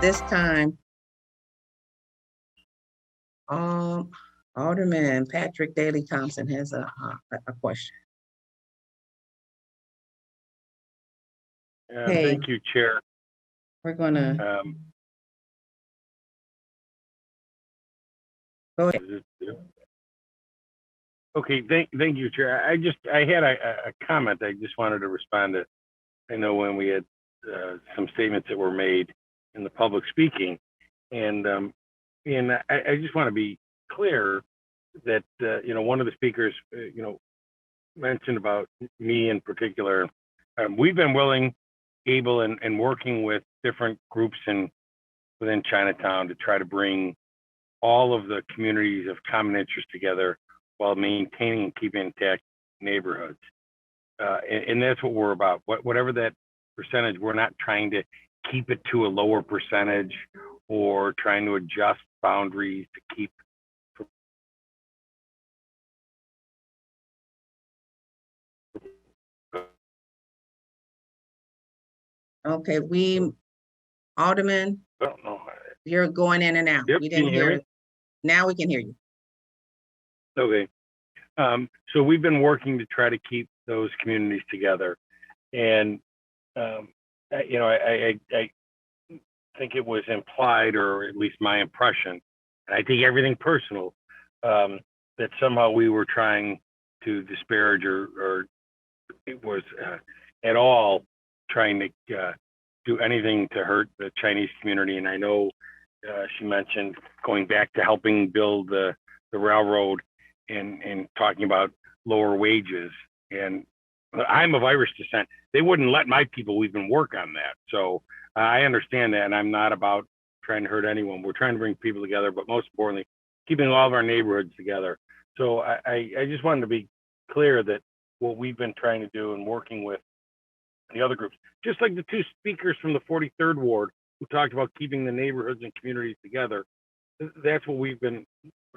this time, Alderman Patrick Daley Thompson has a question. Hey. Thank you, Chair. We're gonna go ahead. Okay, thank you, Chair. I had a comment I just wanted to respond to. I know when we had some statements that were made in the public speaking, and I just want to be clear that one of the speakers mentioned about me in particular. We've been willing, able, and working with different groups within Chinatown to try to bring all of the communities of common interest together while maintaining and keeping intact neighborhoods. And that's what we're about. Whatever that percentage, we're not trying to keep it to a lower percentage or trying to adjust boundaries to keep. Okay, Alderman, I don't know. you're going in and out. Yep, We didn't can you hear hear me? it. Now we can hear you. Okay. So we've been working to try to keep those communities together. And, I think it was implied, or at least my impression, and I take everything personal, that somehow we were trying to disparage or it was at all trying to do anything to hurt the Chinese community. And I know she mentioned going back to helping build the railroad and talking about lower wages. And I'm of Irish descent. They wouldn't let my people even work on that. So I understand that, and I'm not about trying to hurt anyone. We're trying to bring people together, but most importantly, keeping all of our neighborhoods together. So I just wanted to be clear that what we've been trying to do and working with the other groups, just like the two speakers from the 43rd Ward who talked about keeping the neighborhoods and communities together, that's what we've been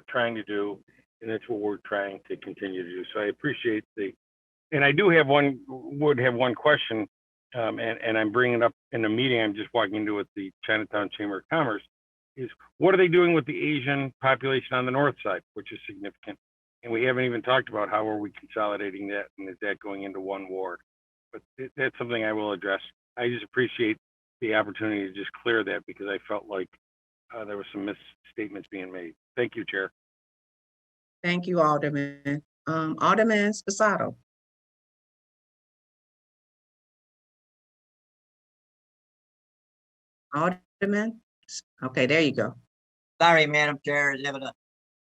trying to do, and that's what we're trying to continue to do. So I appreciate and I would have one question, and I'm bringing it up in a meeting I'm just walking into with the Chinatown Chamber of Commerce, is what are they doing with the Asian population on the north side, which is significant. And we haven't even talked about how are we consolidating that, and is that going into one ward? But that's something I will address. I just appreciate the opportunity to just clear that, because I felt like there were some misstatements being made. Thank you, Chair. Thank you, Alderman. Alderman Sposato. Alderman? Okay, there you go. Sorry, Madam Chair, is having a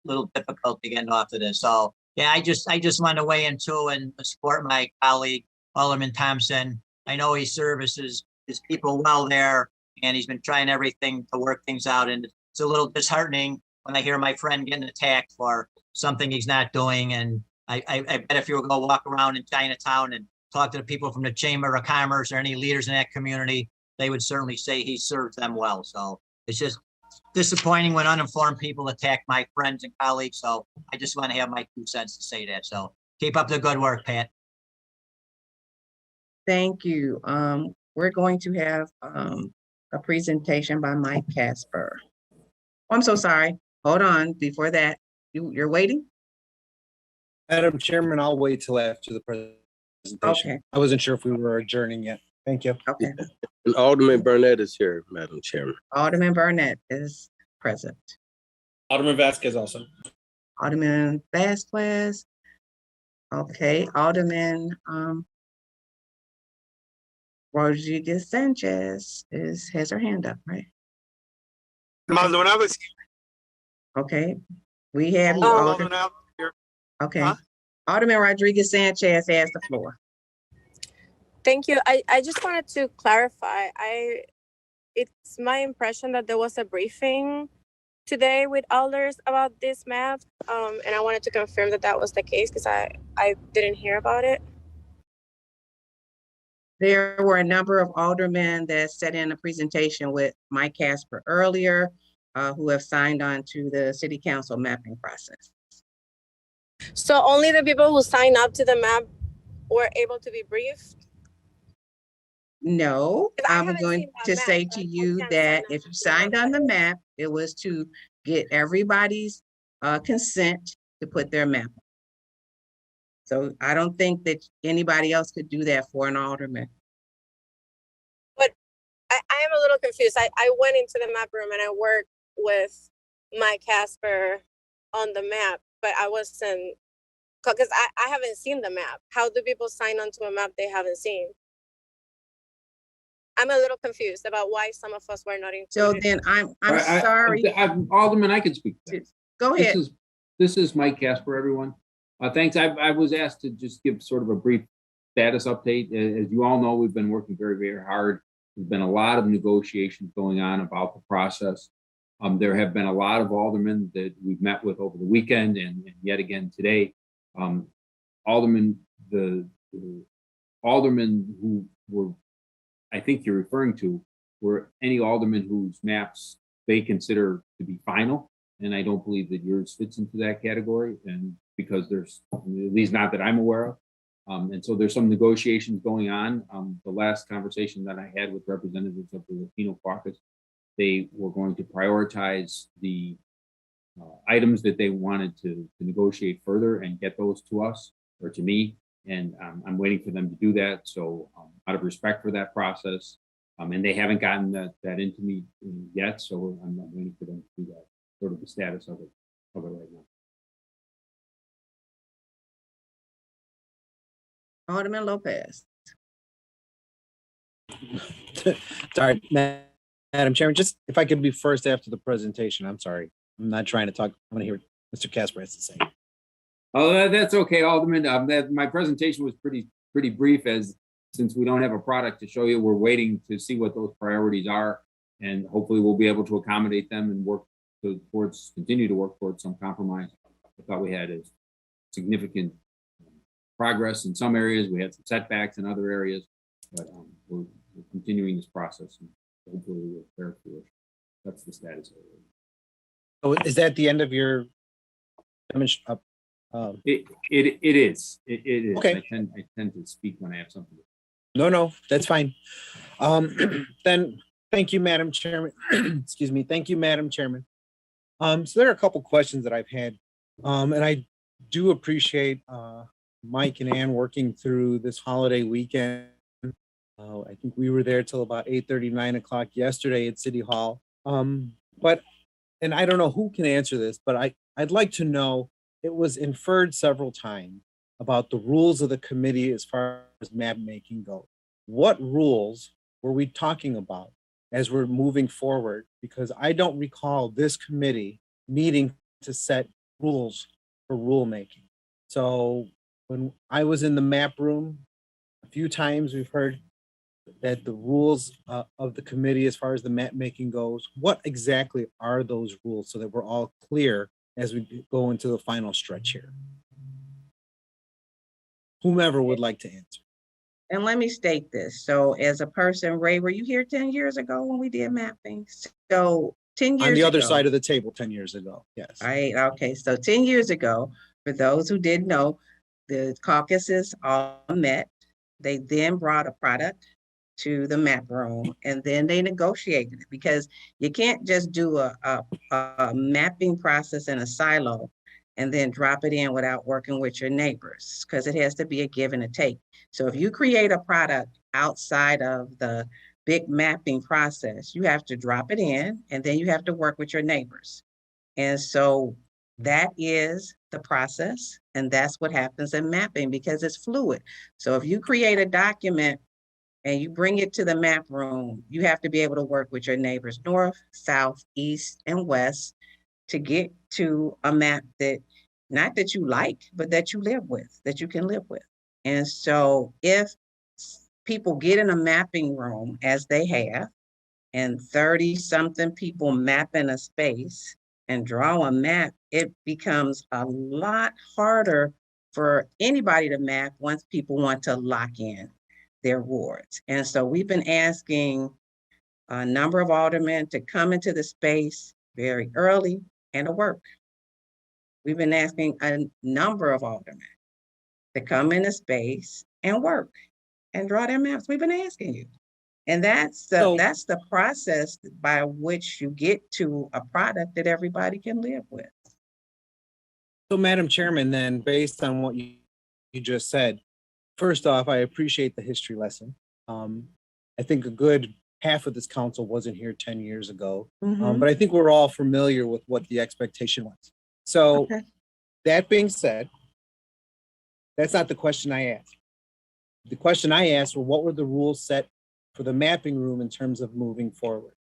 little difficulty getting off of this. So yeah, I just wanted to weigh in too and support my colleague, Alderman Thompson. I know he services his people well there, and he's been trying everything to work things out. And it's a little disheartening when I hear my friend getting attacked for something he's not doing. And I bet if you were to go walk around in Chinatown and talk to the people from the Chamber of Commerce or any leaders in that community, they would certainly say he serves them well. So it's just disappointing when uninformed people attack my friends and colleagues. So I just want to have my 2 cents to say that. So keep up the good work, Pat. Thank you. We're going to have a presentation by Mike Casper. Oh, I'm so sorry. Hold on. Before that, you're waiting? Madam Chairman, I'll wait till after the presentation. Okay. I wasn't sure if we were adjourning yet. Thank you. Okay. And Alderman Burnett is here, Madam Chairman. Alderman Burnett is present. Alderman Vasquez also. Alderman Vasquez. Okay, Alderman Rodriguez Sanchez has her hand up, right? Maldonado is Okay, we have you, here. Alderman. Maldonado here. Okay, Huh? Alderman Rodriguez Sanchez has the floor. Thank you. I just wanted to clarify. It's my impression that there was a briefing today with elders about this map, and I wanted to confirm that that was the case because I didn't hear about it. There were a number of aldermen that sat in a presentation with Mike Casper earlier, who have signed on to the city council mapping process. So only the people who signed up to the map were able to be briefed? No, 'Cause I I'm haven't going seen that to map, say so to I you can't that sign if you on signed on the but- map, it was to get everybody's consent to put their map. So I don't think that anybody else could do that for an alderman. I am a little confused. I went into the map room and I worked with Mike Casper on the map, but I wasn't, because I haven't seen the map. How do people sign onto a map they haven't seen? I'm a little confused about why some of us were not So included. then I'm I- sorry. Alderman, I can speak to that. Go ahead. This is Mike Casper, everyone. Thanks. I was asked to just give sort of a brief status update. As you all know, we've been working very, very hard. There's been a lot of negotiations going on about the process. There have been a lot of aldermen that we've met with over the weekend and yet again today. The aldermen who were, I think you're referring to, were any aldermen whose maps they consider to be final. And I don't believe that yours fits into that category. And because there's, at least not that I'm aware of. And so there's some negotiations going on. The last conversation that I had with representatives of the Latino caucus, they were going to prioritize the items that they wanted to negotiate further and get those to us or to me. And I'm waiting for them to do that. So out of respect for that process, and they haven't gotten that into me yet. So I'm waiting for them to do that, sort of the status of it right now. Alderman Lopez. Sorry, Madam Chairman, just if I could be first after the presentation, I'm sorry. I'm not trying to talk. I want to hear what Mr. Casper has to say. Oh, that's okay, Alderman. My presentation was pretty brief, as since we don't have a product to show you, we're waiting to see what those priorities are, and hopefully we'll be able to accommodate them and continue to work towards some compromise. I thought we had a significant progress in some areas. We had some setbacks in other areas, but we're continuing this process, and hopefully we'll bear fruition. That's the status of it. So is that the end of your demonstration? It is. It is. Okay. I tend to speak when I have something. No, that's fine. Then, thank you, Madam Chairman. Excuse me. Thank you, Madam Chairman. So there are a couple questions that I've had, and I do appreciate Mike and Ann working through this holiday weekend. I think we were there till about 8:30, 9 o'clock yesterday at City Hall. And I don't know who can answer this, but I'd like to know, it was inferred several times about the rules of the committee as far as map making goes. What rules were we talking about as we're moving forward? Because I don't recall this committee meeting to set rules for rulemaking. So when I was in the map room, a few times we've heard that the rules of the committee as far as the map making goes, what exactly are those rules so that we're all clear as we go into the final stretch here? Whomever would like to answer. And let me state this. So as a person, Ray, were you here 10 years ago when we did mapping? So 10 years On the other ago, side of the table 10 years ago, yes. Right, okay, so 10 years ago, for those who didn't know, the caucuses all met. They then brought a product to the map room, and then they negotiated it, because you can't just do a mapping process in a silo and then drop it in without working with your neighbors, because it has to be a give and a take. So if you create a product outside of the big mapping process, you have to drop it in, and then you have to work with your neighbors. And so that is the process, and that's what happens in mapping, because it's fluid. So if you create a document and you bring it to the map room, you have to be able to work with your neighbors north, south, east, and west to get to a map that, not that you like, but that you live with, that you can live with. And so if people get in a mapping room, as they have, and 30-something people map in a space and draw a map, it becomes a lot harder for anybody to map once people want to lock in their wards. And so we've been asking a number of aldermen to come into the space very early and to work. We've been asking a number of aldermen to come into space and work and draw their maps. We've been asking you. And So- that's the process by which you get to a product that everybody can live with. So, Madam Chairman, then, based on what you just said, first off, I appreciate the history lesson. I think a good half of this council wasn't here 10 years ago, but I think we're all familiar with what the expectation was. So, Okay. that being said, that's not the question I asked. The question I asked were what were the rules set for the mapping room in terms of moving forward?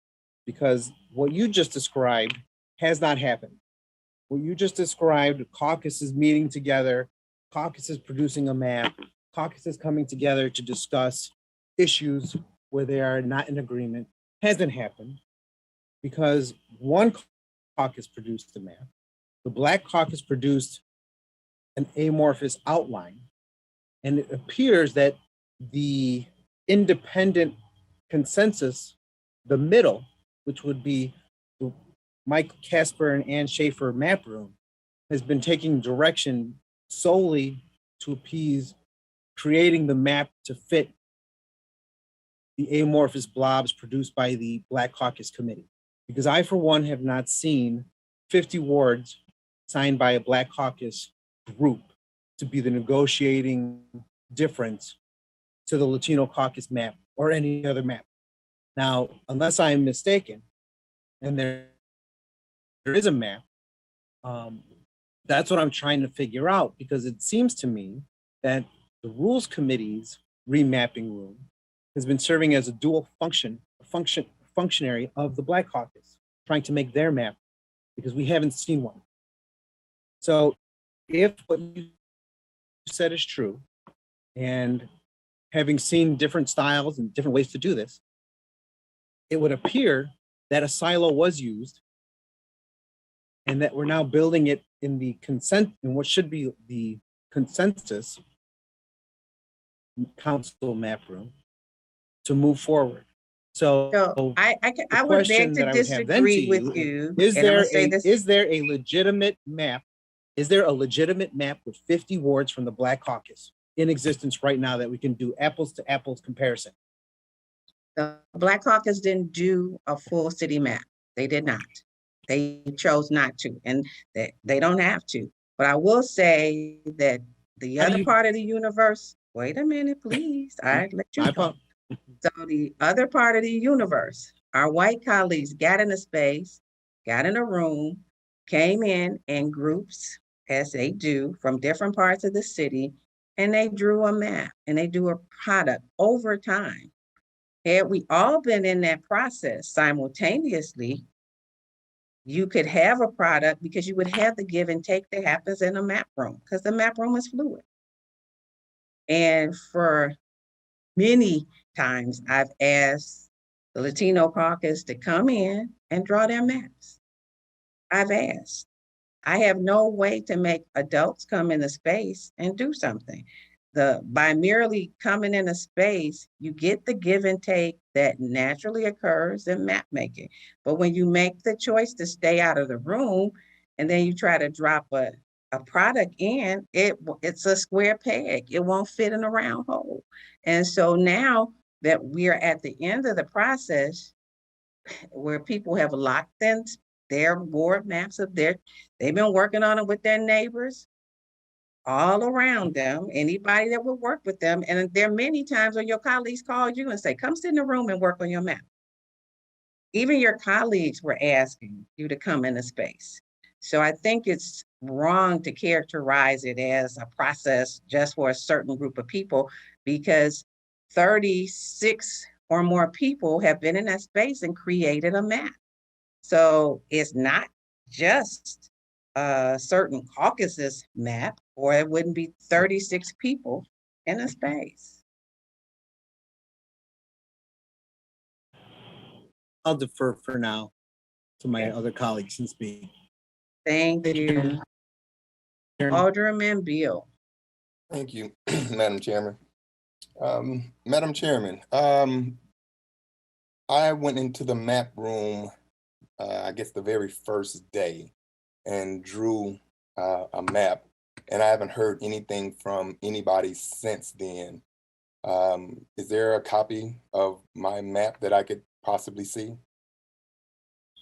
Because what you just described has not happened. What you just described, caucuses meeting together, caucuses producing a map, caucuses coming together to discuss issues where they are not in agreement, hasn't happened because one caucus produced the map. The Black Caucus produced an amorphous outline. And it appears that the independent consensus, the middle, which would be the Mike Casper and Ann Schaefer map room, has been taking direction solely to appease creating the map to fit the amorphous blobs produced by the Black Caucus Committee. Because I, for one, have not seen 50 wards signed by a Black Caucus group to be the negotiating difference to the Latino caucus map or any other map. Now, unless I'm mistaken, and there is a map, that's what I'm trying to figure out, because it seems to me that the Rules Committee's remapping room has been serving as a dual functionary of the Black Caucus, trying to make their map, because we haven't seen one. So if what you said is true, and having seen different styles and different ways to do this, it would appear that a silo was used and that we're now building it in the consent, in what should be the consensus council map room to move forward. So I the would question beg that to I would have then to disagree with you you. is and I'm there gonna say a this- is there a legitimate map? Is there a legitimate map with 50 wards from the Black Caucus in existence right now that we can do apples to apples comparison? The Black Caucus didn't do a full city map. They did not. They chose not to, and they don't have to. But I will say that the How do other you- part of the universe, wait a minute, please, I let you I go. So the other part of the universe, our white colleagues got in a space, got in a room, came in groups, as they do, from different parts of the city, and they drew a map and they do a product over time. Had we all been in that process simultaneously, you could have a product because you would have the give and take that happens in a map room, because the map room is fluid. And for many times, I've asked the Latino caucus to come in and draw their maps. I've asked. I have no way to make adults come in the space and do something. By merely coming in a space, you get the give and take that naturally occurs in map making. But when you make the choice to stay out of the room and then you try to drop a product in, it's a square peg. It won't fit in a round hole. And so now that we're at the end of the process where people have locked in their ward maps they've been working on it with their neighbors all around them, anybody that will work with them. And there are many times when your colleagues call you and say, come sit in the room and work on your map. Even your colleagues were asking you to come in a space. So I think it's wrong to characterize it as a process just for a certain group of people, because 36 or more people have been in that space and created a map. So it's not just a certain caucus's map, or it wouldn't be 36 people in a space. I'll defer for now to my Okay. other colleagues and speak. Thank you. Alderman Beal. Thank you, Madam Chairman. Madam Chairman, I went into the map room, I guess the very first day, and drew a map, and I haven't heard anything from anybody since then. Is there a copy of my map that I could possibly see?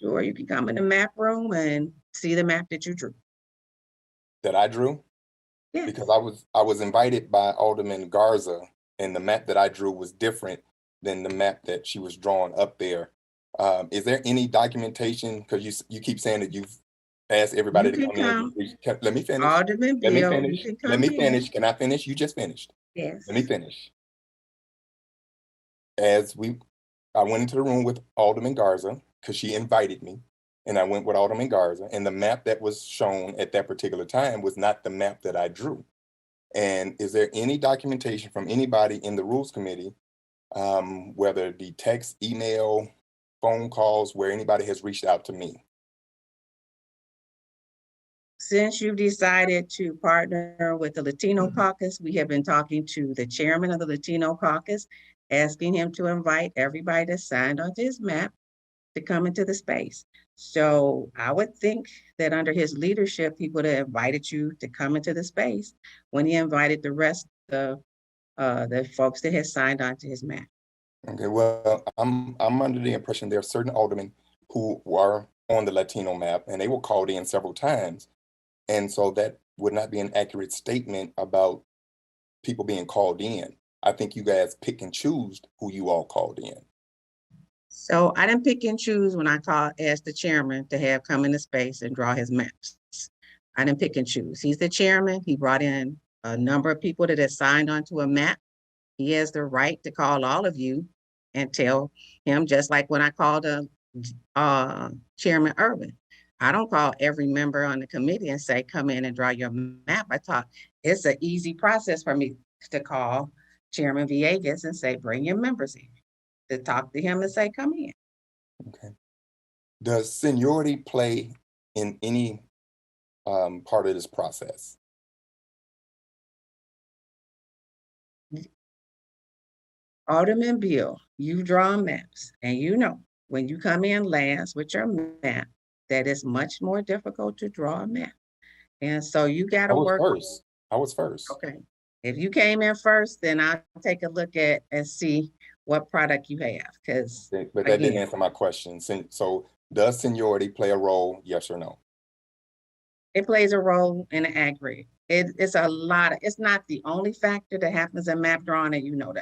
Sure, you can come in the map room and see the map that you drew. That I drew? Yes. Because I was invited by Alderman Garza, and the map that I drew was different than the map that she was drawing up there. Is there any documentation? Because you keep saying that you've asked everybody You to can come in. Let me finish. Alderman Let me Bill, you finish. can Let come me in. finish. Can I finish? You just finished. Yes. Let me finish. I went into the room with Alderman Garza because she invited me, and I went with Alderman Garza, and the map that was shown at that particular time was not the map that I drew. And is there any documentation from anybody in the Rules Committee, whether it be text, email, phone calls, where anybody has reached out to me? Since you've decided to partner with the Latino Caucus, we have been talking to the chairman of the Latino Caucus, asking him to invite everybody that signed onto his map to come into the space. So I would think that under his leadership, he would have invited you to come into the space when he invited the rest of the folks that had signed onto his map. Okay, well, I'm under the impression there are certain aldermen who are on the Latino map, and they were called in several times. And so that would not be an accurate statement about people being called in. I think you guys pick and choose who you all called in. So I didn't pick and choose when I asked the chairman to have come into space and draw his maps. I didn't pick and choose. He's the chairman. He brought in a number of people that had signed onto a map. He has the right to call all of you and tell him, just like when I called Chairman Irwin. I don't call every member on the committee and say, come in and draw your map. I thought it's an easy process for me to call Chairman Villegas and say, bring your members in, to talk to him and say, come in. Okay. Does seniority play in any part of this process? Alderman Bill, you draw maps, and you know, when you come in last with your map, that is much more difficult to draw a map. And so you gotta work. I was first. Okay. If you came in first, then I'll take a look at and see what product you have, because. But that didn't answer my question. So does seniority play a role, yes or no? It plays a role in the aggregate. It's a lot of, it's not the only factor that happens in map drawing, and you know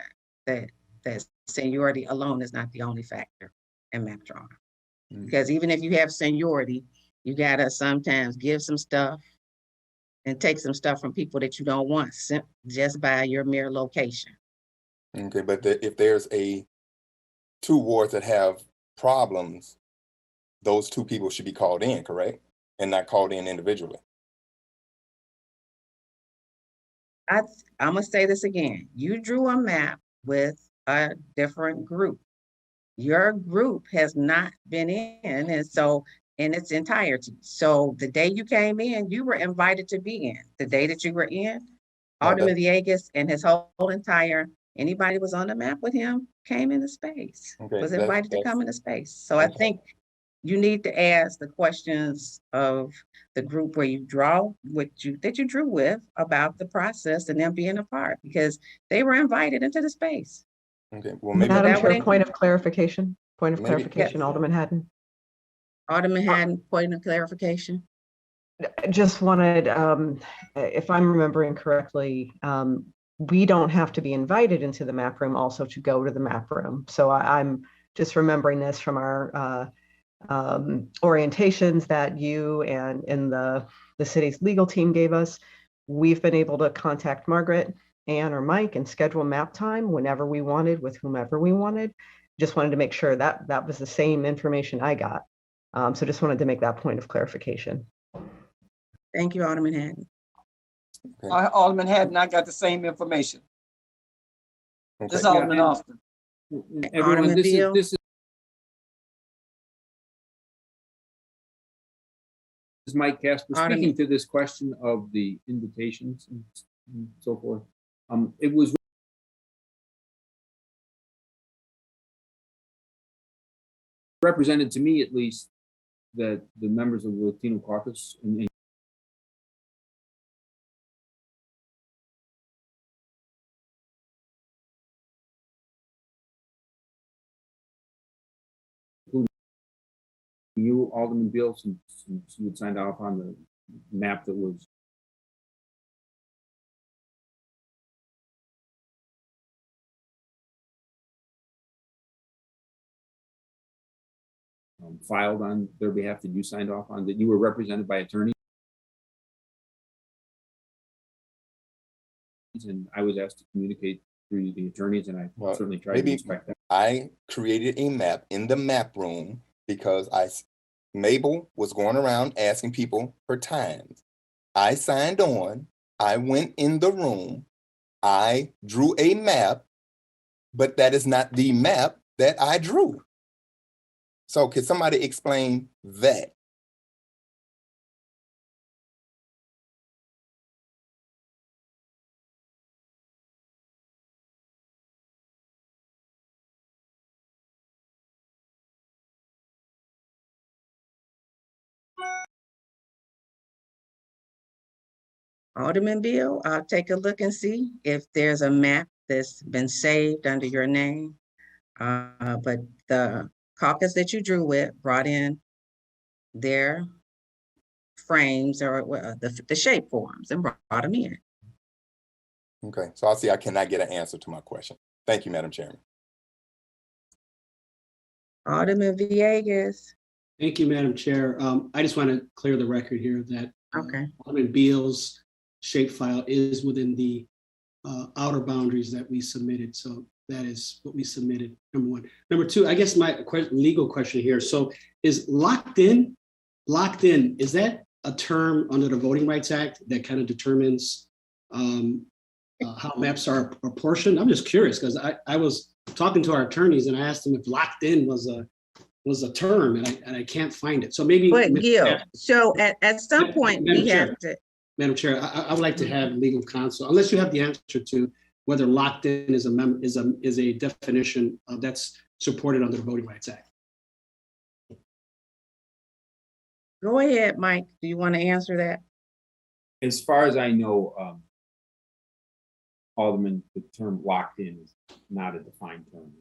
that seniority alone is not the only factor in map drawing. Because even if you have seniority, you gotta sometimes give some stuff and take some stuff from people that you don't want just by your mere location. Okay, but if there's two wards that have problems, those two people should be called in, correct? And not called in individually. I'm gonna say this again. You drew a map with a different group. Your group has not been in, and so in its entirety. So the day you came in, you were invited to be in. The day that you were in, Alderman Villegas and his whole entire, anybody was on the map with him came into space, was invited to come into space. So I think you need to ask the questions of the group where you draw, that you drew with, about the process and them being a part, because they were invited into the space. Okay, well, maybe Madam Chair, point of clarification, Alderman Haddon. Alderman Haddon, point of clarification. Just wanted, if I'm remembering correctly, we don't have to be invited into the map room also to go to the map room. So I'm just remembering this from our orientations that you and the city's legal team gave us. We've been able to contact Margaret, Ann, or Mike and schedule map time whenever we wanted with whomever we wanted. Just wanted to make sure that that was the same information I got. So just wanted to make that point of clarification. Thank you, Alderman Haddon. Okay. Alderman Haddon, I got the same information. Okay. This is Alderman Austin. Everyone, this is Mike Casper speaking to this question of the invitations and so forth. It was represented to me, at least, that the members of the Latino Caucus and You, Alderman Beal, since you had signed off on the map that was filed on their behalf, that you signed off on, that you were represented by attorneys. And I was asked to communicate through the attorneys, and I certainly tried to respect that. I created a map in the map room because Mabel was going around asking people for times. I signed on, I went in the room, I drew a map, but that is not the map that I drew. So could somebody explain that? Alderman Bill, I'll take a look and see if there's a map that's been saved under your name. But the caucus that you drew with brought in their frames or the shape forms and brought them in. Okay, so I see I cannot get an answer to my question. Thank you, Madam Chairman. Alderman Villegas. Thank you, Madam Chair. I just want to clear the record here that Alderman Beal's shapefile is within the outer boundaries that we submitted. So that is what we submitted, number one. Number two, I guess my legal question here. So is locked in, is that a term under the Voting Rights Act that kind of determines how maps are apportioned? I'm just curious because I was talking to our attorneys and I asked them if locked in was a term and I can't find it. So maybe. But Gil, so at some point we have to. Madam Chair, I would like to have legal counsel, unless you have the answer to whether locked in is a definition that's supported under the Voting Rights Act. Go ahead, Mike. Do you want to answer that? As far as I know, Alderman, the term locked in is not a defined term.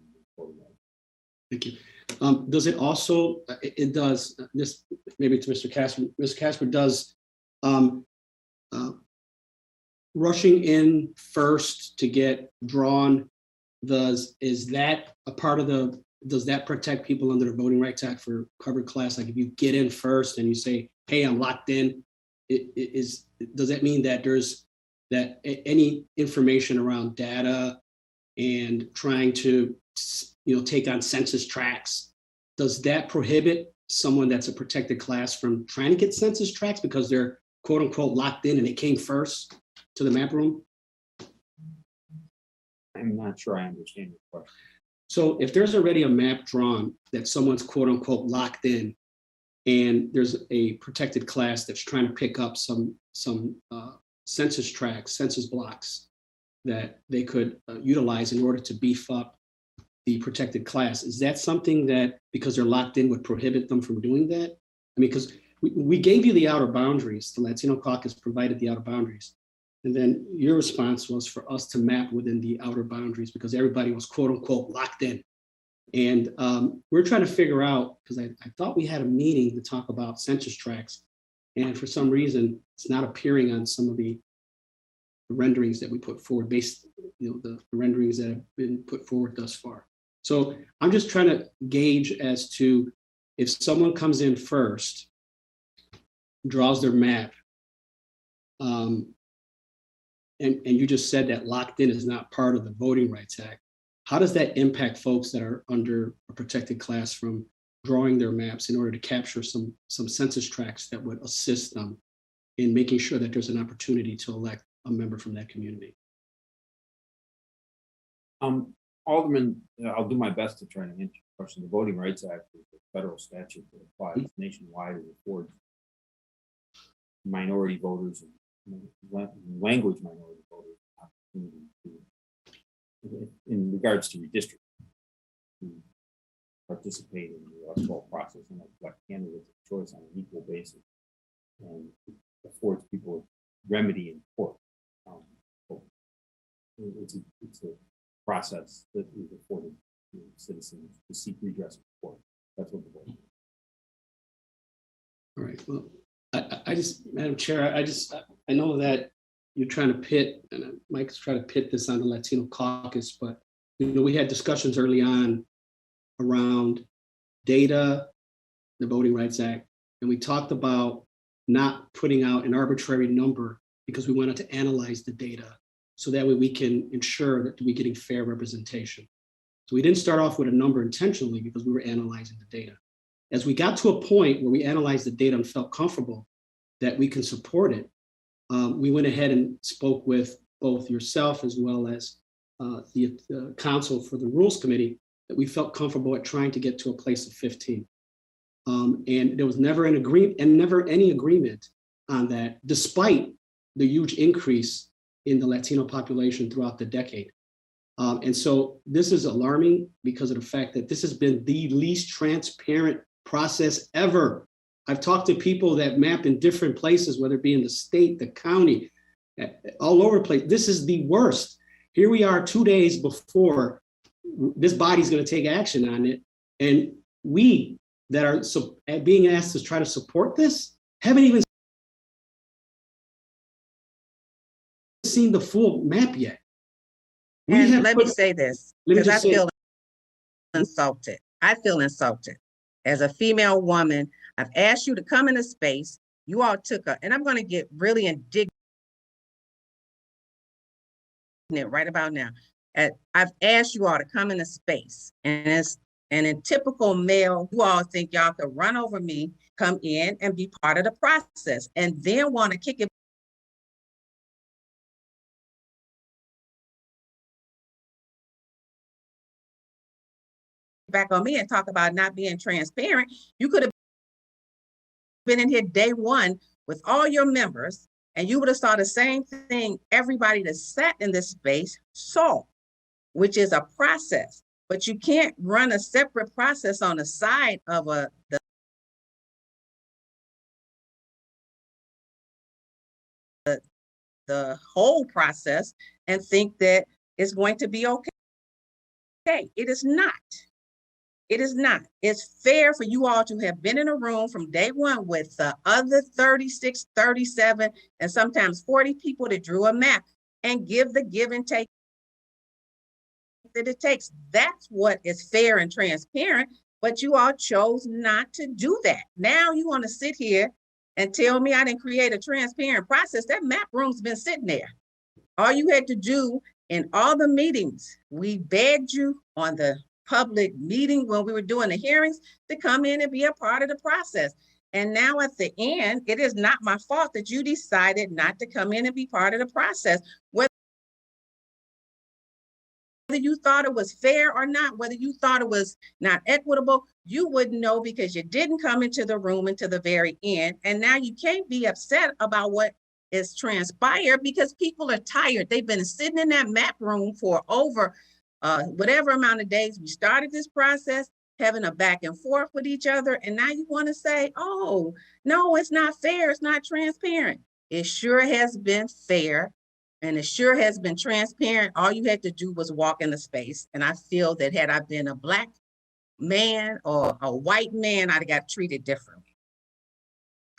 Thank you. Does it also, it does, this maybe to Mr. Casper, Mr. Casper, does rushing in first to get drawn, is that a part of does that protect people under the Voting Rights Act for covered class? Like if you get in first and you say, hey, I'm locked in, does that mean that there's any information around data and trying to take on census tracts, does that prohibit someone that's a protected class from trying to get census tracts because they're quote unquote locked in and it came first to the map room? I'm not sure I understand your question. So if there's already a map drawn that someone's quote unquote locked in and there's a protected class that's trying to pick up some census tracts, census blocks that they could utilize in order to beef up the protected class, is that something that, because they're locked in, would prohibit them from doing that? I mean, because we gave you the outer boundaries, the Latino Caucus provided the outer boundaries. And then your response was for us to map within the outer boundaries because everybody was quote unquote locked in. And we're trying to figure out, because I thought we had a meeting to talk about census tracts. And for some reason, it's not appearing on some of the renderings that we put forward based, the renderings that have been put forward thus far. So I'm just trying to gauge as to if someone comes in first, draws their map, and you just said that locked in is not part of the Voting Rights Act. How does that impact folks that are under a protected class from drawing their maps in order to capture some census tracts that would assist them in making sure that there's an opportunity to elect a member from that community? Alderman, I'll do my best to try to answer your question. The Voting Rights Act is a federal statute that applies nationwide and affords minority voters and language minority voters opportunity to, in regards to redistricting, to participate in the electoral process and elect candidates of choice on an equal basis, and affords people a remedy in court. It's a process that is afforded to citizens to seek redress in court. That's what the vote is. right, well, I just, Madam Chair, I know that you're trying to pit, and Mike's trying to pit this on the Latino caucus, but, we had discussions early on around data, the Voting Rights Act, and we talked about not putting out an arbitrary number because we wanted to analyze the data so that way we can ensure that we're getting fair representation. So we didn't start off with a number intentionally because we were analyzing the data. As we got to a point where we analyzed the data and felt comfortable that we can support it, we went ahead and spoke with both yourself as well as the counsel for the Rules Committee that we felt comfortable at trying to get to a place of 15. And there was never an agreement and never any agreement on that, despite the huge increase in the Latino population throughout the decade. And so this is alarming because of the fact that this has been the least transparent process ever. I've talked to people that map in different places, whether it be in the state, the county, all over the place. This is the worst. Here we are 2 days before this body's going to take action on it. And we that are being asked to try to support this haven't even seen the full map yet. And let me say this, because I feel insulted. I feel insulted. As a female woman, I've asked you to come into space. You all took and I'm going to get really indignant right about now. I've asked you all to come into space, and in typical male, you all think y'all could run over me, come in and be part of the process, and then want to kick it back on me and talk about not being transparent. You could have been in here day one with all your members, and you would have saw the same thing everybody that sat in this space saw, which is a process. But you can't run a separate process on the side of the whole process and think that it's going to be okay. Okay, it is not. It is not. It's fair for you all to have been in a room from day one with the other 36, 37, and sometimes 40 people that drew a map and give the give and take that it takes. That's what is fair and transparent, but you all chose not to do that. Now you want to sit here and tell me I didn't create a transparent process. That map room's been sitting there. All you had to do in all the meetings, we begged you on the public meeting when we were doing the hearings to come in and be a part of the process. And now at the end, it is not my fault that you decided not to come in and be part of the process. Whether you thought it was fair or not, whether you thought it was not equitable, you wouldn't know because you didn't come into the room until the very end. And now you can't be upset about what is transpired because people are tired. They've been sitting in that map room for over whatever amount of days. We started this process, having a back and forth with each other. And now you want to say, oh, no, it's not fair. It's not transparent. It sure has been fair. And it sure has been transparent. All you had to do was walk in the space. And I feel that had I been a Black man or a white man, I'd have got treated differently.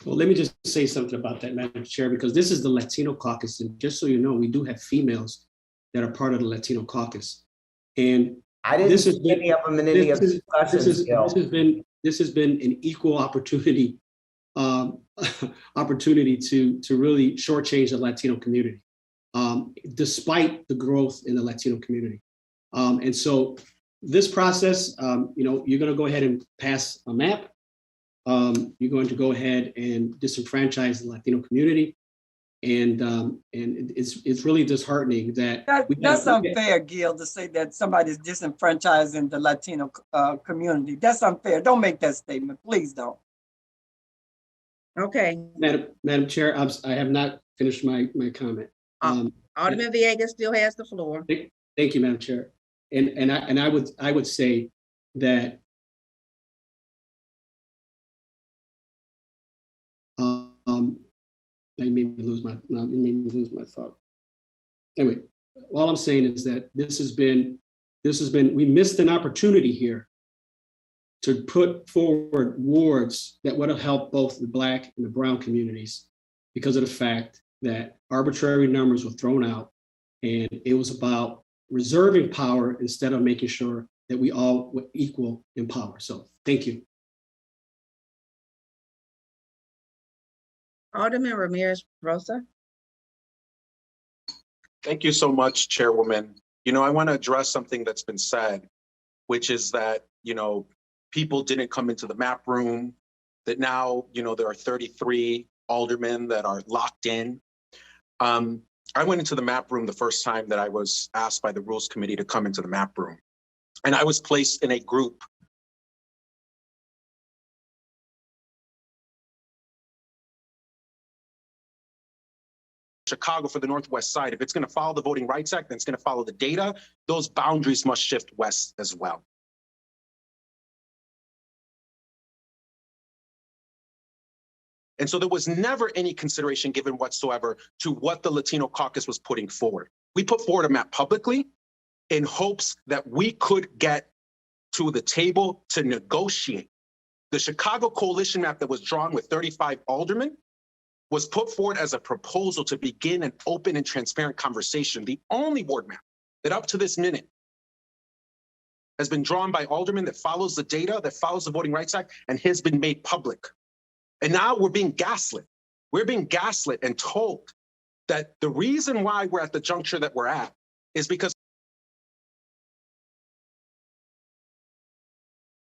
Well, let me just say something about that, Madam Chair, because this is the Latino caucus. And just so you know, we do have females that are part of the Latino caucus. And I didn't see any of them in any of the discussions. This has been an equal opportunity opportunity to really shortchange the Latino community, despite the growth in the Latino community. And so this process, you're going to go ahead and pass a map. You're going to go ahead and disenfranchise the Latino community. And it's really disheartening that's unfair, Gil, to say that somebody's disenfranchising the Latino community. That's unfair. Don't make that statement. Please don't. Okay. Madam Chair, I have not finished my comment. Alderman Villegas still has the floor. Thank you, Madam Chair. And I would say that it made me lose my thought. Anyway, all I'm saying is that this has been we missed an opportunity here to put forward wards that would have helped both the Black and the brown communities because of the fact that arbitrary numbers were thrown out, and it was about reserving power instead of making sure that we all were equal in power. So thank you. Alderman Ramirez Rosa. Thank you so much, Chairwoman. You know, I want to address something that's been said, which is that, you know, people didn't come into the map room, that now, you know, there are 33 aldermen that are locked in. I went into the map room the first time that I was asked by the Rules Committee to come into the map room. And I was placed in a group Chicago for the Northwest side. If it's going to follow the Voting Rights Act, then it's going to follow the data. Those boundaries must shift west as well. And so there was never any consideration given whatsoever to what the Latino caucus was putting forward. We put forward a map publicly in hopes that we could get to the table to negotiate. The Chicago coalition map that was drawn with 35 aldermen was put forward as a proposal to begin an open and transparent conversation. The only ward map that up to this minute has been drawn by aldermen that follows the data, that follows the Voting Rights Act, and has been made public. And now we're being gaslit. We're being gaslit and told that the reason why we're at the juncture that we're at is because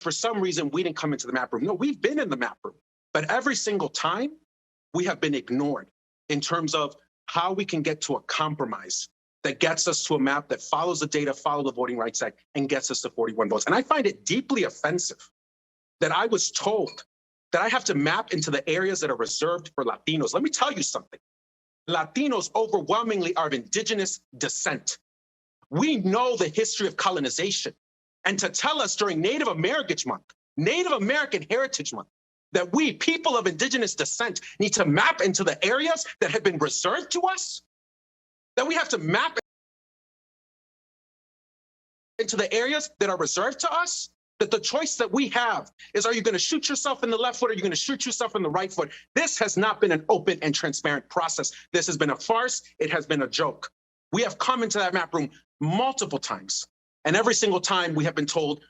for some reason we didn't come into the map room. No, we've been in the map room, but every single time we have been ignored in terms of how we can get to a compromise that gets us to a map that follows the data, follow the Voting Rights Act, and gets us to 41 votes. And I find it deeply offensive that I was told that I have to map into the areas that are reserved for Latinos. Let me tell you something. Latinos overwhelmingly are of indigenous descent. We know the history of colonization. And to tell us during Native American Month, Native American Heritage Month, that we, people of indigenous descent, need to map into the areas that have been reserved to us, that we have to map into the areas that are reserved to us, that the choice that we have is, are you going to shoot yourself in the left foot or are you going to shoot yourself in the right foot? This has not been an open and transparent process. This has been a farce. It has been a joke. We have come into that map room multiple times, and every single time we have been told,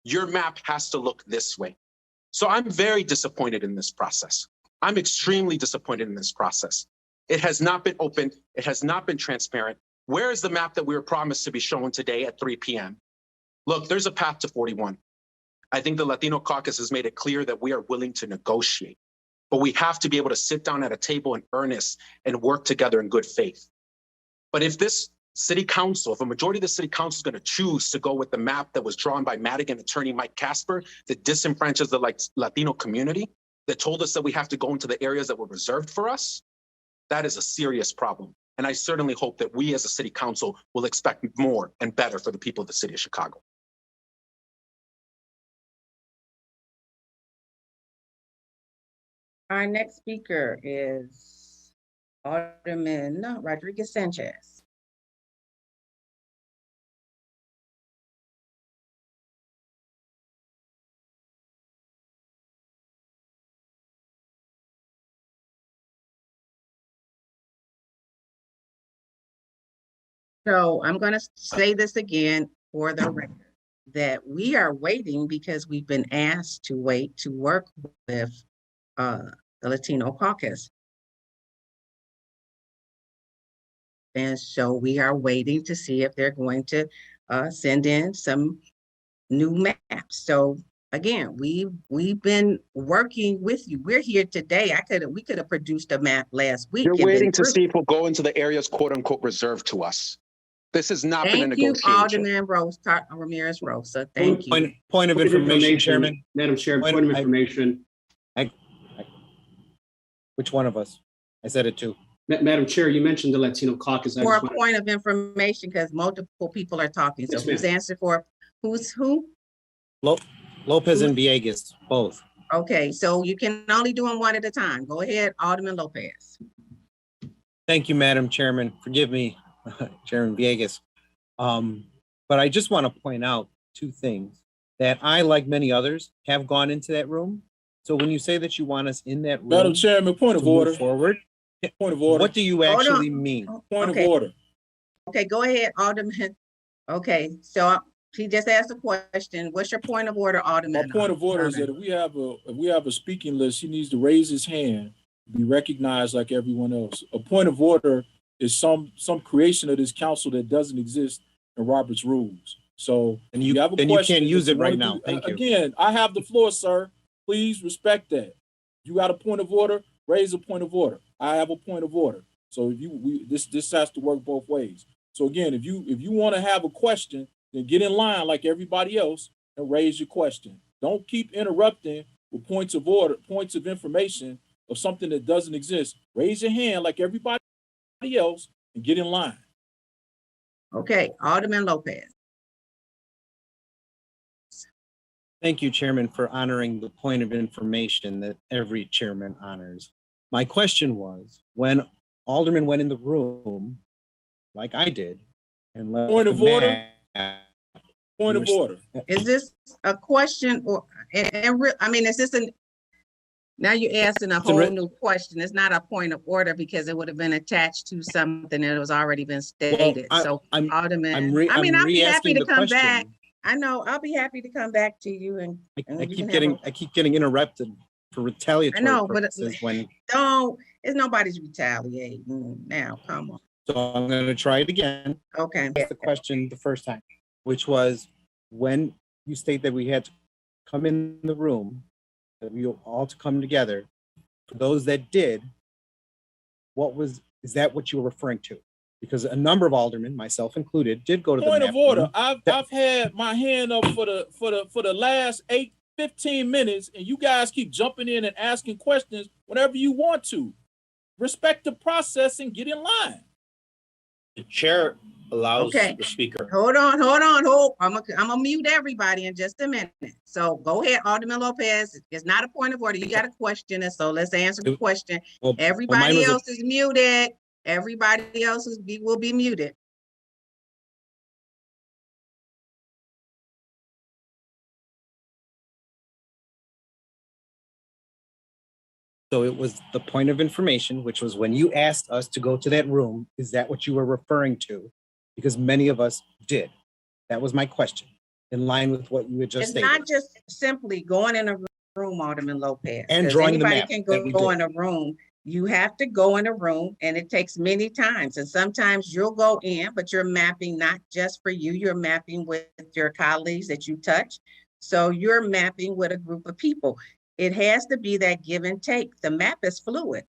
your map has to look this way. So I'm very disappointed in this process. I'm extremely disappointed in this process. It has not been open. It has not been transparent. Where is the map that we were promised to be shown today at 3 p.m.? Look, there's a path to 41. I think the Latino caucus has made it clear that we are willing to negotiate, but we have to be able to sit down at a table in earnest and work together in good faith. But if this city council, if a majority of the city council is going to choose to go with the map that was drawn by Madigan attorney Mike Casper, that disenfranchised the Latino community, that told us that we have to go into the areas that were reserved for us, that is a serious problem. And I certainly hope that we as a city council will expect more and better for the people of the city of Chicago. Our next speaker is Alderman Rodriguez Sanchez. So I'm going to say this again for the record, that we are waiting because we've been asked to wait to work with the Latino caucus. And so we are waiting to see if they're going to send in some new maps. So again, we've been working with you. We're here today. We could have produced a map last week. You're waiting to see if we'll go into the areas quote unquote reserved to us. This has not been a negotiation. Thank you, Alderman Ramirez Rosa. Thank you. Point of information, Chairman. Madam Chair, point of information. Which one of us? I said it too. Madam Chair, you mentioned the Latino caucus. For a point of information, because multiple people are talking. So who's answered for who's who? Lopez and Villegas, both. Okay, so you can only do them one at a time. Go ahead, Alderman Lopez. Thank you, Madam Chairman. Forgive me, Chairman Villegas. But I just want to point out two things that I, like many others, have gone into that room. So when you say that you want us in that room, Madam Chairman, point of to move order. forward, Point of order. what do you Hold actually on. mean? Point Okay. of order. Okay, go ahead, Alderman. Okay, so he just asked a question. What's your point of order, My Alderman? point of order is that if we have a speaking list, he needs to raise his hand, be recognized like everyone else. A point of order is some creation of this council that doesn't exist in Robert's rules. So And you have a then you question, can't use if it you right wanna now. do- Thank you. Again, I have the floor, sir. Please respect that. You got a point of order, raise a point of order. I have a point of order. So if this has to work both ways. So again, if you want to have a question, then get in line like everybody else and raise your question. Don't keep interrupting with points of order, points of information of something that doesn't exist. Raise your hand like everybody else and get in line. Okay, Alderman Lopez. Thank you, Chairman, for honoring the point of information that every chairman honors. My question was, when Alderman went in the room, like I did, and left Point of the order. map, Point of order. Is this a question or, I mean, is this now you're asking a whole new question. It's not a point of order because it would have been attached to something that was already been stated. So Alderman, I mean, I'll be happy to come back. I know, I'll be happy to come back to you and. I keep getting interrupted for retaliatory purposes when. No, it's nobody's retaliating now, come on. So I'm going to try it again. Okay. That's the question the first time, which was when you state that we had to come in the room, that we all to come together. For those that did, is that what you were referring to? Because a number of aldermen, myself included, did go to the Point of order. room. I've had my hand up for the last 15 minutes, and you guys keep jumping in and asking questions whenever you want to. Respect the process and get in line. The chair allows Okay. the speaker. Hold on. I'm gonna mute everybody in just a minute. So go ahead, Alderman Lopez. It's not a point of order. You got a question, and so let's answer the question. Well, Everybody mine was else is muted. Everybody else will be muted. So it was the point of information, which was when you asked us to go to that room, is that what you were referring to? Because many of us did. That was my question, in line with what you had just It's stated. not just simply going in a room, Alderman Lopez. And 'cause drawing the anybody map can that we go did. in a room. You have to go in a room, and it takes many times. And sometimes you'll go in, but you're mapping not just for you, you're mapping with your colleagues that you touch. So you're mapping with a group of people. It has to be that give and take. The map is fluid.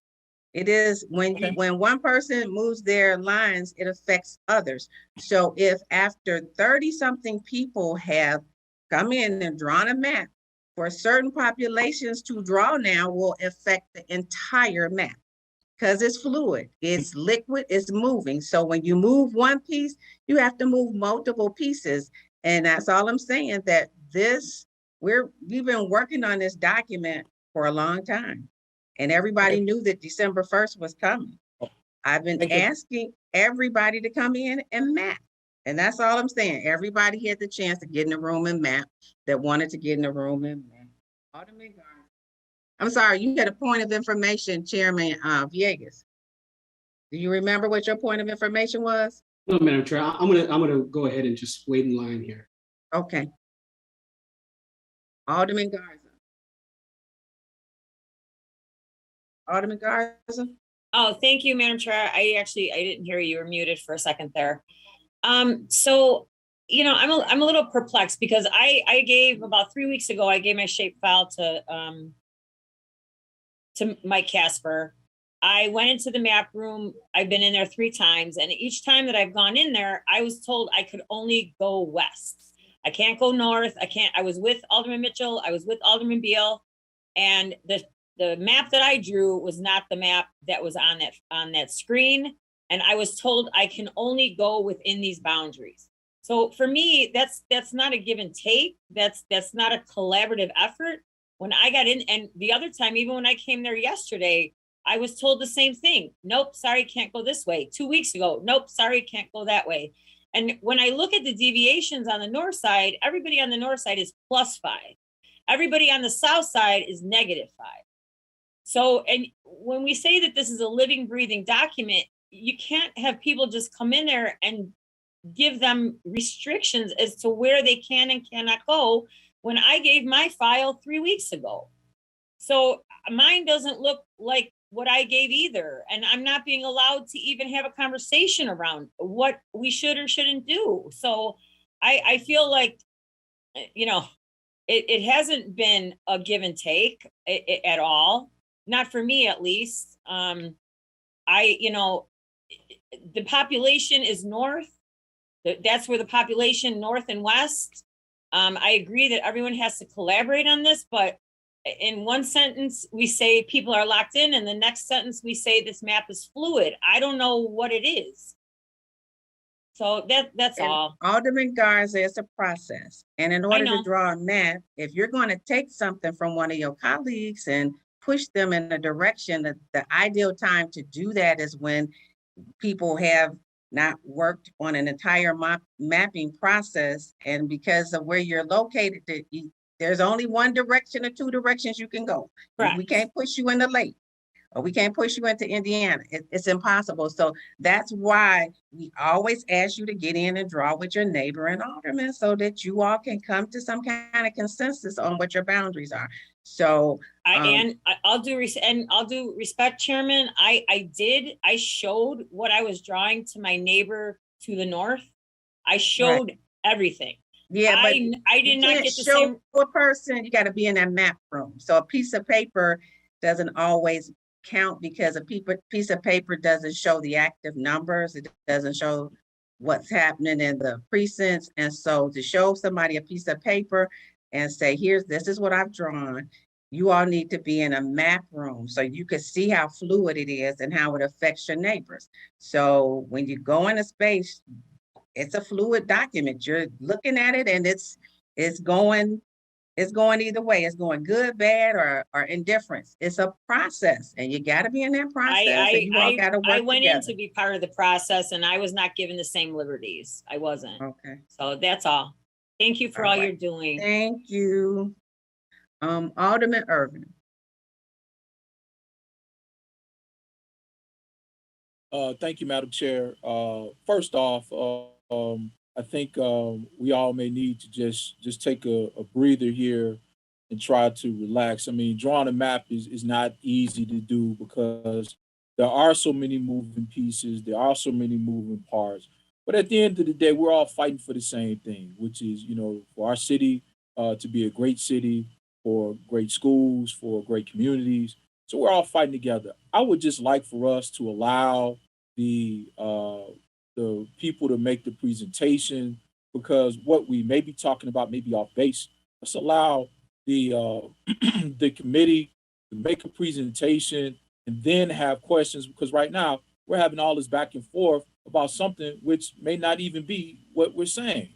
It is when one person moves their lines, it affects others. So if after 30-something people have come in and drawn a map, for certain populations to draw now will affect the entire map because it's fluid, it's liquid, it's moving. So when you move one piece, you have to move multiple pieces. And that's all I'm saying, that we've been working on this document for a long time. And everybody knew that December 1st was coming. I've been asking everybody to come in and map. And that's all I'm saying. Everybody had the chance to get in the room and map that wanted to get in the room and map. Alderman Garza. I'm sorry, you had a point of information, Chairman Villegas. Do you remember what your point of information was? No, Madam Chair, I'm gonna go ahead and just wait in line here. Okay. Alderman Garza. Alderman Garza. Oh, thank you, Madam Chair. I didn't hear you were muted for a second there. So, you know, I'm a little perplexed because I gave about 3 weeks ago, I gave my shape file to Mike Casper. I went into the map room. I've been in there 3 times, and each time that I've gone in there, I was told I could only go west. I can't go north. I was with Alderman Mitchell. I was with Alderman Beal, and the map that I drew was not the map that was on that screen. And I was told I can only go within these boundaries. So for me, that's not a give and take. That's not a collaborative effort. When I got in, and the other time, even when I came there yesterday, I was told the same thing. Nope, sorry, can't go this way. 2 weeks ago, nope, sorry, can't go that way. And when I look at the deviations on the north side, everybody on the north side is +5. Everybody on the south side is -5. So, and when we say that this is a living, breathing document, you can't have people just come in there and give them restrictions as to where they can and cannot go when I gave my file 3 weeks ago. So mine doesn't look like what I gave either. And I'm not being allowed to even have a conversation around what we should or shouldn't do. So I feel like, you know, it hasn't been a give and take at all. Not for me, at least. You know, the population is north. That's where the population, north and west. I agree that everyone has to collaborate on this, but in one sentence, we say people are locked in, and the next sentence, we say this map is fluid. I don't know what it is. So that's all. Alderman Garza, is a process. And in order to draw a map, if you're going to take something from one of your colleagues and push them in a direction, that the ideal time to do that is when people have not worked on an entire mapping process. And because of where you're located, there's only one direction or two directions you can go. Correct. We can't push you in the lake, or we can't push you into Indiana. It's impossible. So that's why we always ask you to get in and draw with your neighbor and alderman so that you all can come to some kind of consensus on what your boundaries are. So I'll do respect, Chairman. I showed what I was drawing to my neighbor to the north. I showed everything. Yeah, but I did not get the show same. A person, you got to be in that map room. So a piece of paper doesn't always count, because a piece of paper doesn't show the active numbers. It doesn't show what's happening in the precincts. And so to show somebody a piece of paper and say, this is what I've drawn, you all need to be in a map room so you can see how fluid it is and how it affects your neighbors. So when you go in a space, it's a fluid document. You're looking at it, and it's going either way. It's going good, bad, or indifference. It's a process, and you got to be in that process. You all got to work I went together. in to be part of the process, and I was not given the same liberties. I wasn't. Okay. So that's all. Thank you for all you're doing. Thank you. Alderman Irvin. Thank you, Madam Chair. First off, I think we all may need to just take a breather here and try to relax. I mean, drawing a map is not easy to do because there are so many moving pieces, there are so many moving parts. But at the end of the day, we're all fighting for the same thing, which is, you know, for our city to be a great city, for great schools, for great communities. So we're all fighting together. I would just like for us to allow the people to make the presentation, because what we may be talking about may be off base. Let's allow the the committee to make a presentation and then have questions, because right now we're having all this back and forth about something which may not even be what we're saying.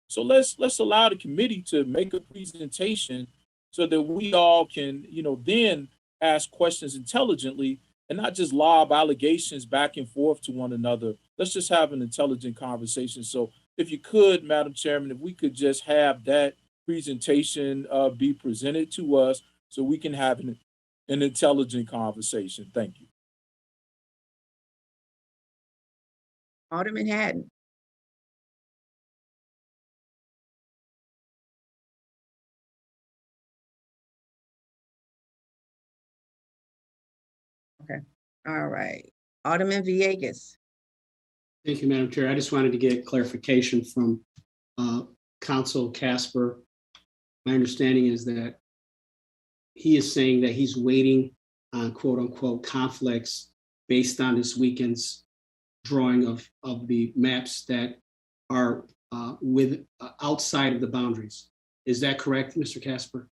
So let's allow the committee to make a presentation so that we all can, you know, then ask questions intelligently and not just lob allegations back and forth to one another. Let's just have an intelligent conversation. So if you could, Madam Chairman, if we could just have that presentation be presented to us so we can have an intelligent conversation. Thank you. Alderman Haddon. Okay. All right. Alderman Villegas. Thank you, Madam Chair. I just wanted to get clarification from Council Casper. My understanding is that he is saying that he's waiting on quote unquote conflicts based on this weekend's drawing of the maps that are outside of the boundaries. Is that correct, Mr. Casper?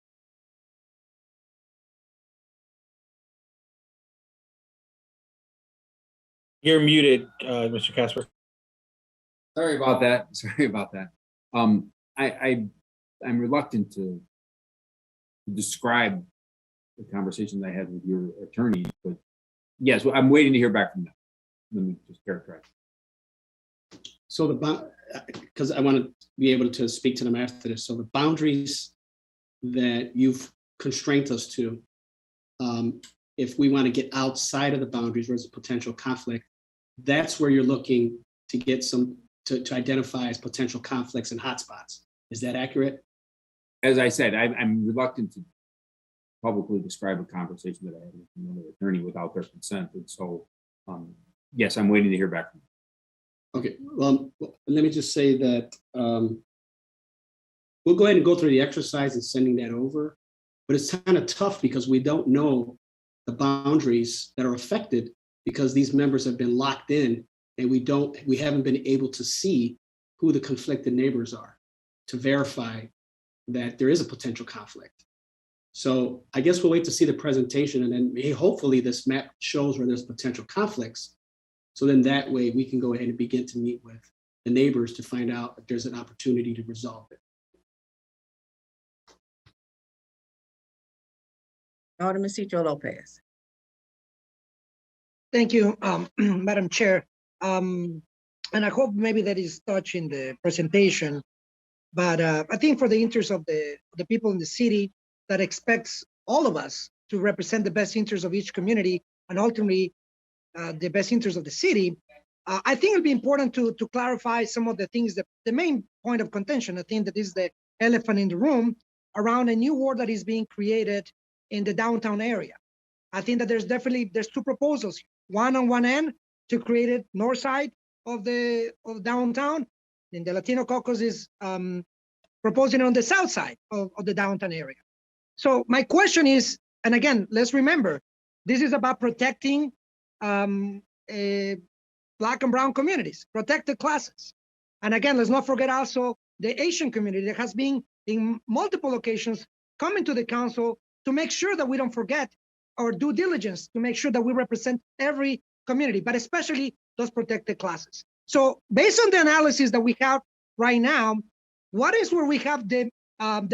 You're muted, Mr. Casper. Sorry about that. Sorry about that. I'm reluctant to describe the conversations I had with your attorney, but yes, I'm waiting to hear back from them. Let me just characterize. so because I want to be able to speak to them after this. So the boundaries that you've constrained us to, if we want to get outside of the boundaries where there's a potential conflict, that's where you're looking to get some, to identify as potential conflicts and hotspots. Is that accurate? As I said, I'm reluctant to publicly describe a conversation that I had with another attorney without their consent. And so, yes, I'm waiting to hear back from them. Okay, well, let me just say that we'll go ahead and go through the exercise and sending that over, but it's kind of tough because we don't know the boundaries that are affected because these members have been locked in and we haven't been able to see who the conflicted neighbors are to verify that there is a potential conflict. So I guess we'll wait to see the presentation, and then hopefully this map shows where there's potential conflicts. So then that way we can go ahead and begin to meet with the neighbors to find out if there's an opportunity to resolve it. Alderman Citro Lopez. Thank you, Madam Chair. And I hope maybe that is touched in the presentation, but I think for the interest of the people in the city that expects all of us to represent the best interests of each community and ultimately the best interest of the city, I think it'll be important to clarify some of the things that the main point of contention. I think that is the elephant in the room around a new ward that is being created in the downtown area. I think that there's two proposals. One on one end to create it north side of downtown, and the Latino Caucus is proposing on the south side of the downtown area. So my question is, and again, let's remember, this is about protecting Black and brown communities, protected classes. And again, let's not forget also the Asian community that has been in multiple occasions coming to the council to make sure that we don't forget our due diligence to make sure that we represent every community, but especially those protected classes. So based on the analysis that we have right now, what is where we have the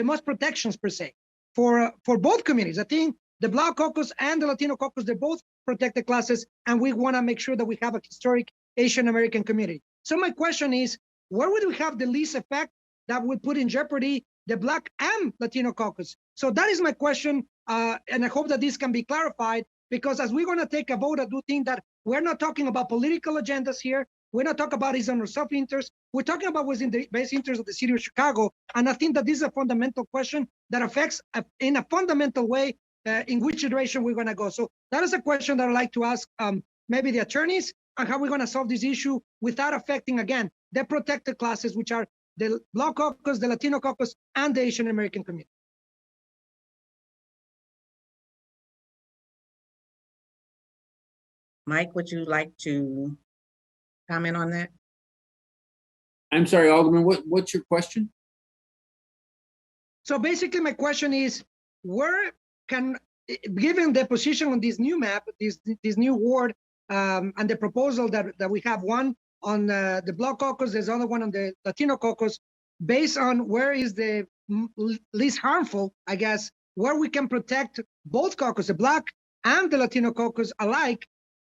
most protections per se for both communities? I think the Black Caucus and the Latino Caucus, they're both protected classes, and we want to make sure that we have a historic Asian American community. So my question is, where would we have the least effect that would put in jeopardy the Black and Latino Caucus? So that is my question, and I hope that this can be clarified, because as we're going to take a vote, I do think that we're not talking about political agendas here. We're not talking about his own self-interest. We're talking about what's in the best interest of the city of Chicago. And I think that this is a fundamental question that affects in a fundamental way in which direction we're going to go. So that is a question that I'd like to ask maybe the attorneys on how we're going to solve this issue without affecting, again, the protected classes, which are the Black Caucus, the Latino Caucus, and the Asian American community. Mike, would you like to comment on that? I'm sorry, Alderman, what's your question? So basically my question is, where can, given the position on this new map, this new ward, and the proposal that we have, one on the Black Caucus, there's another one on the Latino Caucus, based on where is the least harmful, I guess, where we can protect both caucus, the Black and the Latino Caucus alike,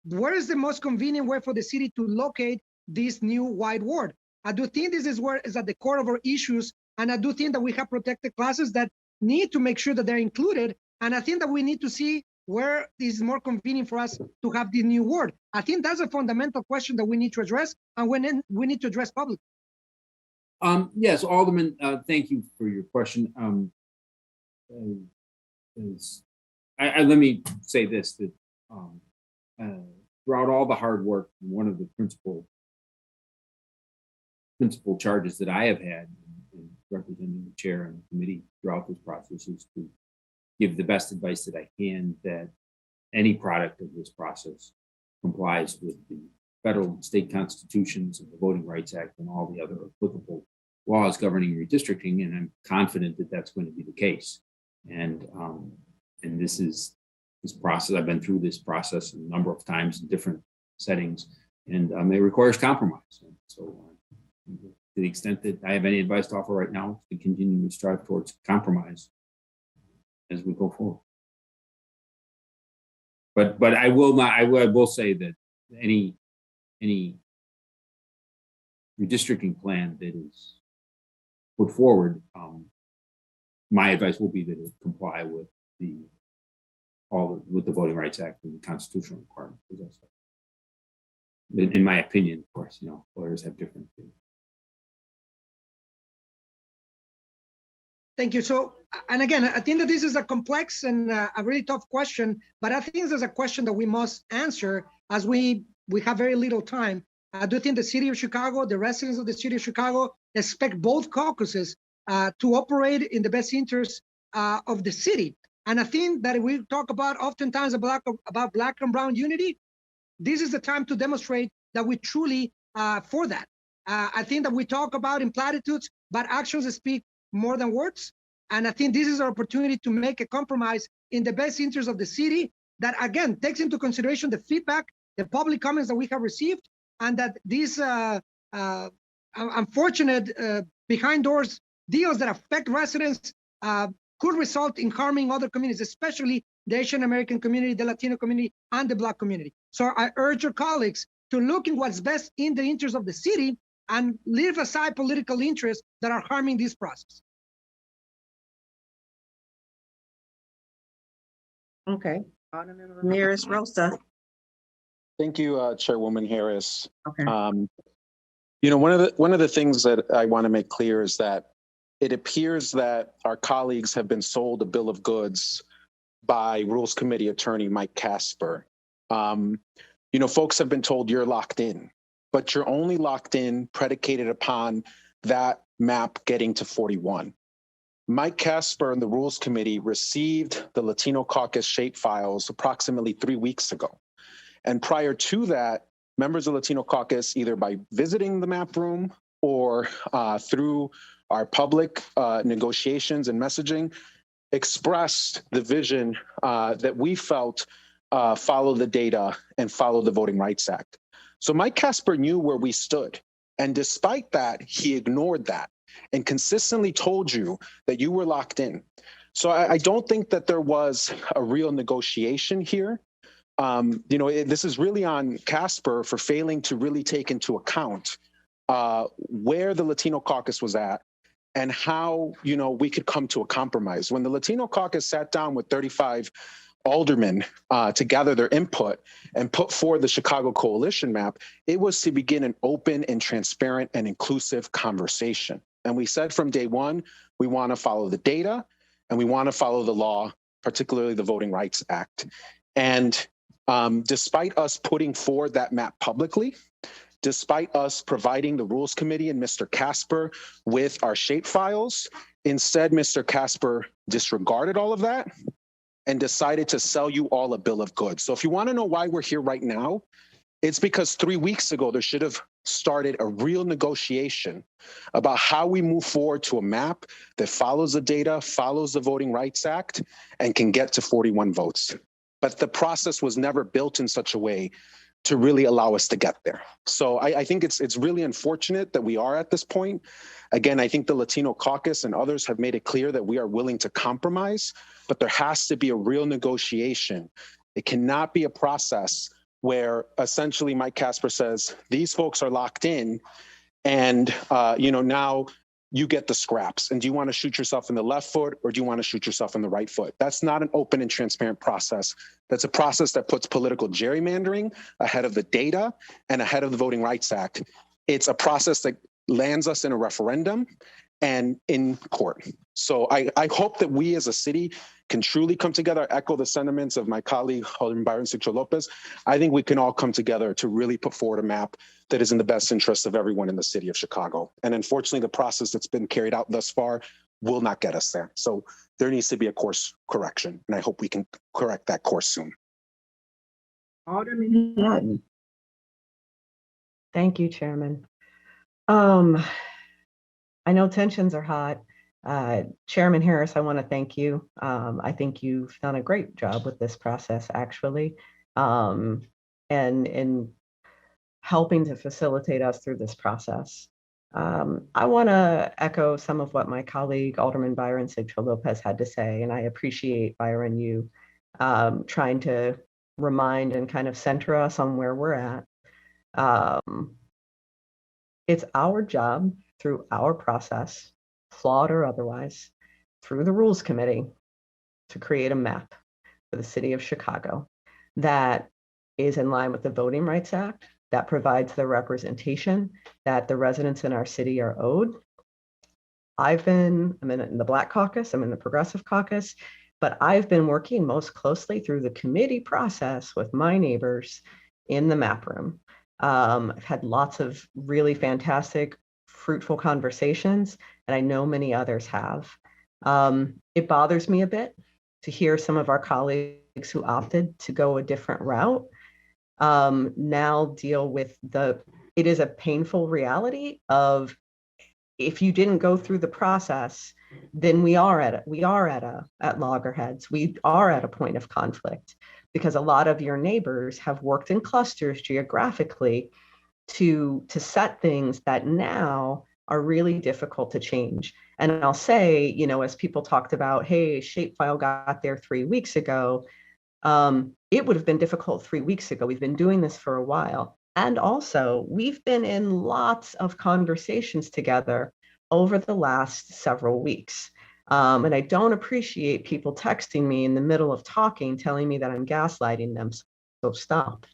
where is the most convenient way for the city to locate this new wide ward? I do think this is where is at the core of our issues, and I do think that we have protected classes that need to make sure that they're included, and I think that we need to see where is more convenient for us to have this new ward. I think that's a fundamental question that we need to address, and we need to address publicly. Yes, Alderman, thank you for your question. Let me say this, that throughout all the hard work, one of the principal charges that I have had in representing the chair and the committee throughout this process is to give the best advice that I can that any product of this process complies with the federal and state constitutions and the Voting Rights Act and all the other applicable laws governing redistricting, and I'm confident that that's going to be the case. And this process, I've been through this process a number of times in different settings, and it requires compromise. And so to the extent that I have any advice to offer right now, to continue to strive towards compromise as we go forward. But I will not, I will say that any redistricting plan that is put forward, my advice will be that it comply with with the Voting Rights Act and the constitutional requirements. In my opinion, of course, lawyers have different opinions. Thank you. So, and again, I think that this is a complex and a really tough question, but I think this is a question that we must answer as we have very little time. I do think the city of Chicago, the residents of the city of Chicago expect both caucuses to operate in the best interest of the city. And I think that we talk about oftentimes about Black and brown unity. This is the time to demonstrate that we truly for that. I think that we talk about in platitudes, but actions speak more than words. And I think this is our opportunity to make a compromise in the best interest of the city that, again, takes into consideration the feedback, the public comments that we have received, and that these unfortunate behind doors deals that affect residents could result in harming other communities, especially the Asian American community, the Latino community, and the Black community. So I urge your colleagues to look in what's best in the interest of the city and leave aside political interests that are harming this process. Okay. Ramirez Rosa. Thank you, Chairwoman Harris. Okay. One of the things that I want to make clear is that it appears that our colleagues have been sold a bill of goods by Rules Committee Attorney Mike Casper. Folks have been told you're locked in, but you're only locked in predicated upon that map getting to 41. Mike Casper and the Rules Committee received the Latino Caucus shape files approximately 3 weeks ago. And prior to that, members of Latino Caucus, either by visiting the map room or through our public negotiations and messaging, expressed the vision that we felt follow the data and follow the Voting Rights Act. So Mike Casper knew where we stood. And despite that, he ignored that and consistently told you that you were locked in. So I don't think that there was a real negotiation here. This is really on Casper for failing to really take into account where the Latino Caucus was at and how, we could come to a compromise. When the Latino Caucus sat down with 35 aldermen to gather their input and put forward the Chicago Coalition map, it was to begin an open and transparent and inclusive conversation. And we said from day one, we want to follow the data and we want to follow the law, particularly the Voting Rights Act. And despite us putting forward that map publicly, despite us providing the Rules Committee and Mr. Casper with our shape files, instead, Mr. Casper disregarded all of that and decided to sell you all a bill of goods. So if you want to know why we're here right now, it's because 3 weeks ago, there should have started a real negotiation about how we move forward to a map that follows the data, follows the Voting Rights Act, and can get to 41 votes. But the process was never built in such a way to really allow us to get there. So I think it's really unfortunate that we are at this point. Again, I think the Latino Caucus and others have made it clear that we are willing to compromise, but there has to be a real negotiation. It cannot be a process where essentially Mike Casper says, these folks are locked in and, now you get the scraps. And do you want to shoot yourself in the left foot or do you want to shoot yourself in the right foot? That's not an open and transparent process. That's a process that puts political gerrymandering ahead of the data and ahead of the Voting Rights Act. It's a process that lands us in a referendum and in court. So I hope that we as a city can truly come together. I echo the sentiments of my colleague, Alderman Byron Sigcho Lopez. I think we can all come together to really put forward a map that is in the best interest of everyone in the city of Chicago. And unfortunately, the process that's been carried out thus far will not get us there. So there needs to be a course correction, and I hope we can correct that course soon. Alderman Martin. Thank you, Chairman. I know tensions are hot. Chairman Harris, I want to thank you. I think you've done a great job with this process, actually, and in helping to facilitate us through this process. I want to echo some of what my colleague, Alderman Byron Sigcho Lopez, had to say, and I appreciate, Byron, you trying to remind and kind of center us on where we're at. It's our job through our process, flawed or otherwise, through the Rules Committee, to create a map for the city of Chicago that is in line with the Voting Rights Act, that provides the representation that the residents in our city are owed. I'm in the Black Caucus, I'm in the Progressive Caucus, but I've been working most closely through the committee process with my neighbors in the map room. I've had lots of really fantastic, fruitful conversations, and I know many others have. It bothers me a bit to hear some of our colleagues who opted to go a different route now deal with it is a painful reality of, if you didn't go through the process, then we are at loggerheads. We are at a point of conflict because a lot of your neighbors have worked in clusters geographically to set things that now are really difficult to change. And I'll say, you know, as people talked about, hey, Shapefile got there 3 weeks ago. It would have been difficult 3 weeks ago. We've been doing this for a while. And also, we've been in lots of conversations together over the last several weeks. And I don't appreciate people texting me in the middle of talking, telling me that I'm gaslighting them. So stop.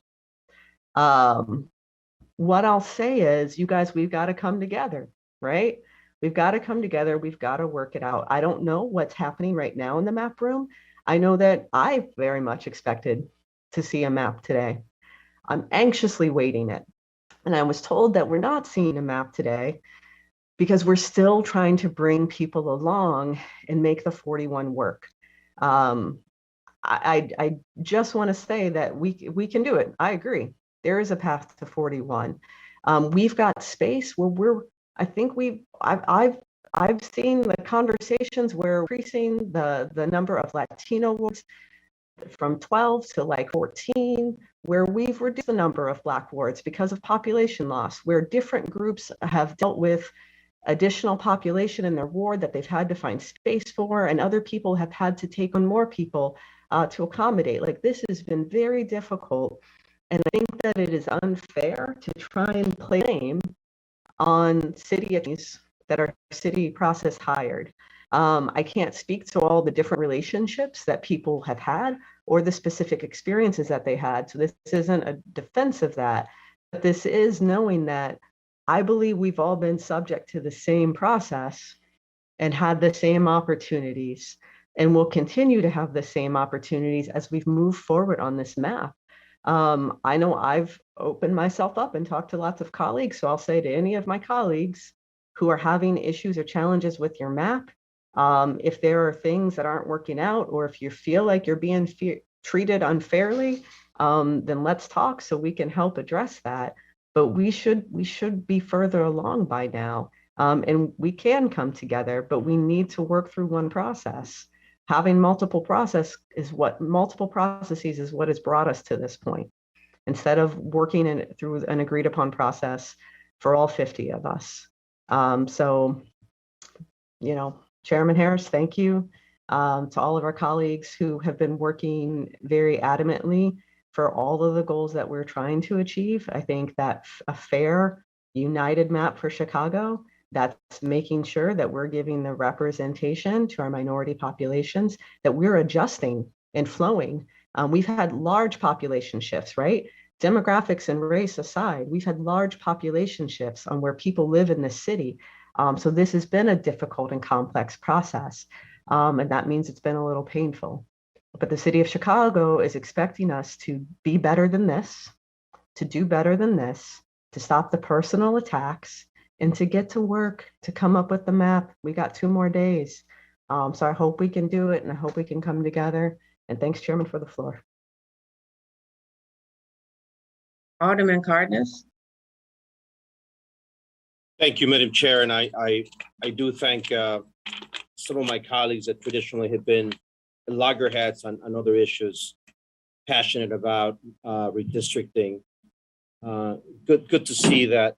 What I'll say is, you guys, we've got to come together, right? We've got to come together. We've got to work it out. I don't know what's happening right now in the map room. I know that I very much expected to see a map today. I'm anxiously waiting it. And I was told that we're not seeing a map today because we're still trying to bring people along and make the 41 work. I just want to say that we can do it. I agree. There is a path to 41. We've got space where I've seen the conversations where we're increasing the number of Latino wards from 12 to like 14, where we've reduced the number of Black wards because of population loss, where different groups have dealt with additional population in their ward that they've had to find space for, and other people have had to take on more people to accommodate. Like, this has been very difficult. And I think that it is unfair to try and play blame on city attorneys that are city process hired. I can't speak to all the different relationships that people have had or the specific experiences that they had. So this isn't a defense of that, but this is knowing that I believe we've all been subject to the same process and had the same opportunities, and will continue to have the same opportunities as we've moved forward on this map. I know I've opened myself up and talked to lots of colleagues, so I'll say to any of my colleagues who are having issues or challenges with your map, if there are things that aren't working out, or if you feel like you're being treated unfairly, then let's talk so we can help address that. But we should be further along by now, and we can come together, but we need to work through one process. Having multiple processes is what has brought us to this point, instead of working through an agreed upon process for all 50 of us. So, you know, Chairman Harris, thank you to all of our colleagues who have been working very adamantly for all of the goals that we're trying to achieve. I think that a fair, united map for Chicago, that's making sure that we're giving the representation to our minority populations, that we're adjusting and flowing. We've had large population shifts, right? Demographics and race aside, we've had large population shifts on where people live in this city. So this has been a difficult and complex process. And that means it's been a little painful. But the city of Chicago is expecting us to be better than this, to do better than this, to stop the personal attacks, and to get to work, to come up with the map. We got 2 more days. So I hope we can do it, and I hope we can come together. And thanks, Chairman, for the floor. Alderman Cardenas. Thank you, Madam Chair. And I do thank some of my colleagues that traditionally have been loggerheads on other issues, passionate about redistricting. Good to see that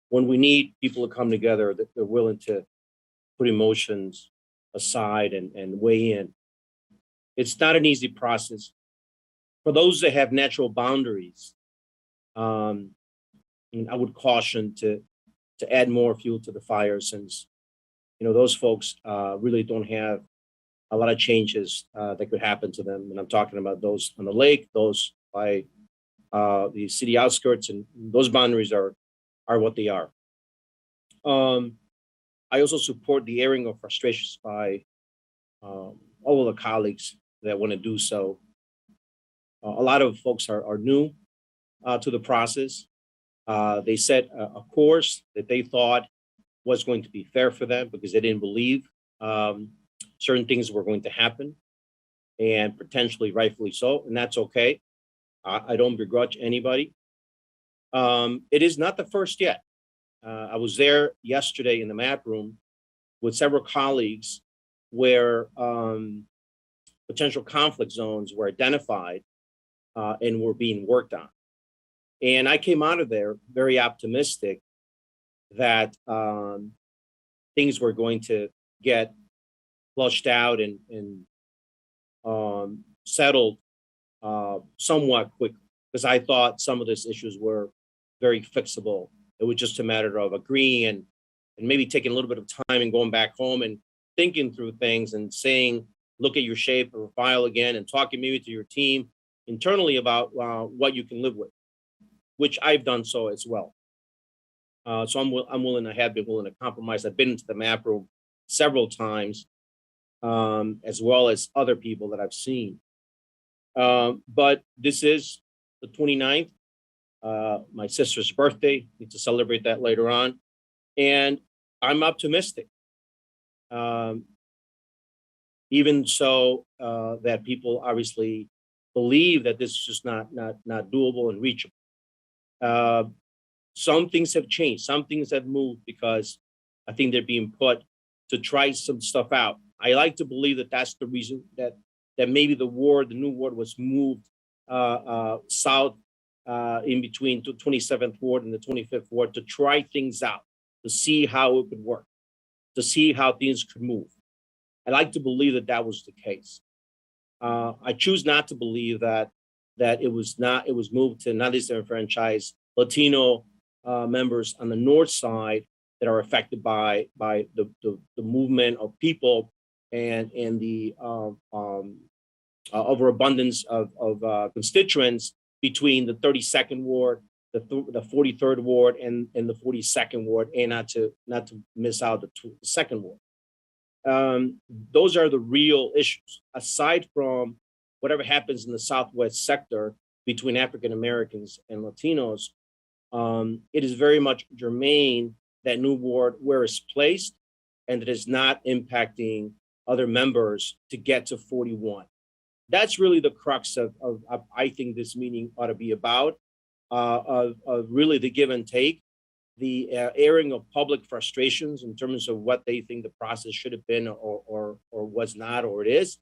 when we need people to come together, that they're willing to put emotions aside and weigh in. It's not an easy process. For those that have natural boundaries, And I would caution to add more fuel to the fire, since, those folks really don't have a lot of changes that could happen to them. And I'm talking about those on the lake, those by the city outskirts, and those boundaries are what they are. I also support the airing of frustrations by all of the colleagues that want to do so. A lot of folks are new to the process. They set a course that they thought was going to be fair for them, because they didn't believe certain things were going to happen, and potentially rightfully so, and that's okay. I don't begrudge anybody. It is not the first yet. I was there yesterday in the map room with several colleagues where potential conflict zones were identified and were being worked on. And I came out of there very optimistic that things were going to get flushed out and settled somewhat quickly, because I thought some of these issues were very fixable. It was just a matter of agreeing and maybe taking a little bit of time and going back home and thinking through things and saying, look at your shape or file again, and talking maybe to your team internally about what you can live with, which I've done so as well. So I'm willing, I have been willing to compromise. I've been into the map room several times, as well as other people that I've seen. But this is the 29th, my sister's birthday. Need to celebrate that later on. And I'm optimistic. Even so, that people obviously believe that this is just not doable and reachable. Some things have changed. Some things have moved, because I think they're being put to try some stuff out. I like to believe that that's the reason that maybe the new ward was moved south in between the 27th ward and the 25th ward to try things out, to see how it could work, to see how things could move. I like to believe that that was the case. I choose not to believe that it was moved to not disenfranchise Latino members on the north side that are affected by the movement of people and the overabundance of constituents between the 32nd ward, the 43rd ward, and the 42nd ward, and not to miss out the second ward. Those are the real issues. Aside from whatever happens in the Southwest sector between African Americans and Latinos, it is very much germane that new ward where it's placed, and it is not impacting other members to get to 41. That's really the crux of I think this meeting ought to be about, of really the give and take, the airing of public frustrations in terms of what they think the process should have been or was not, or it is.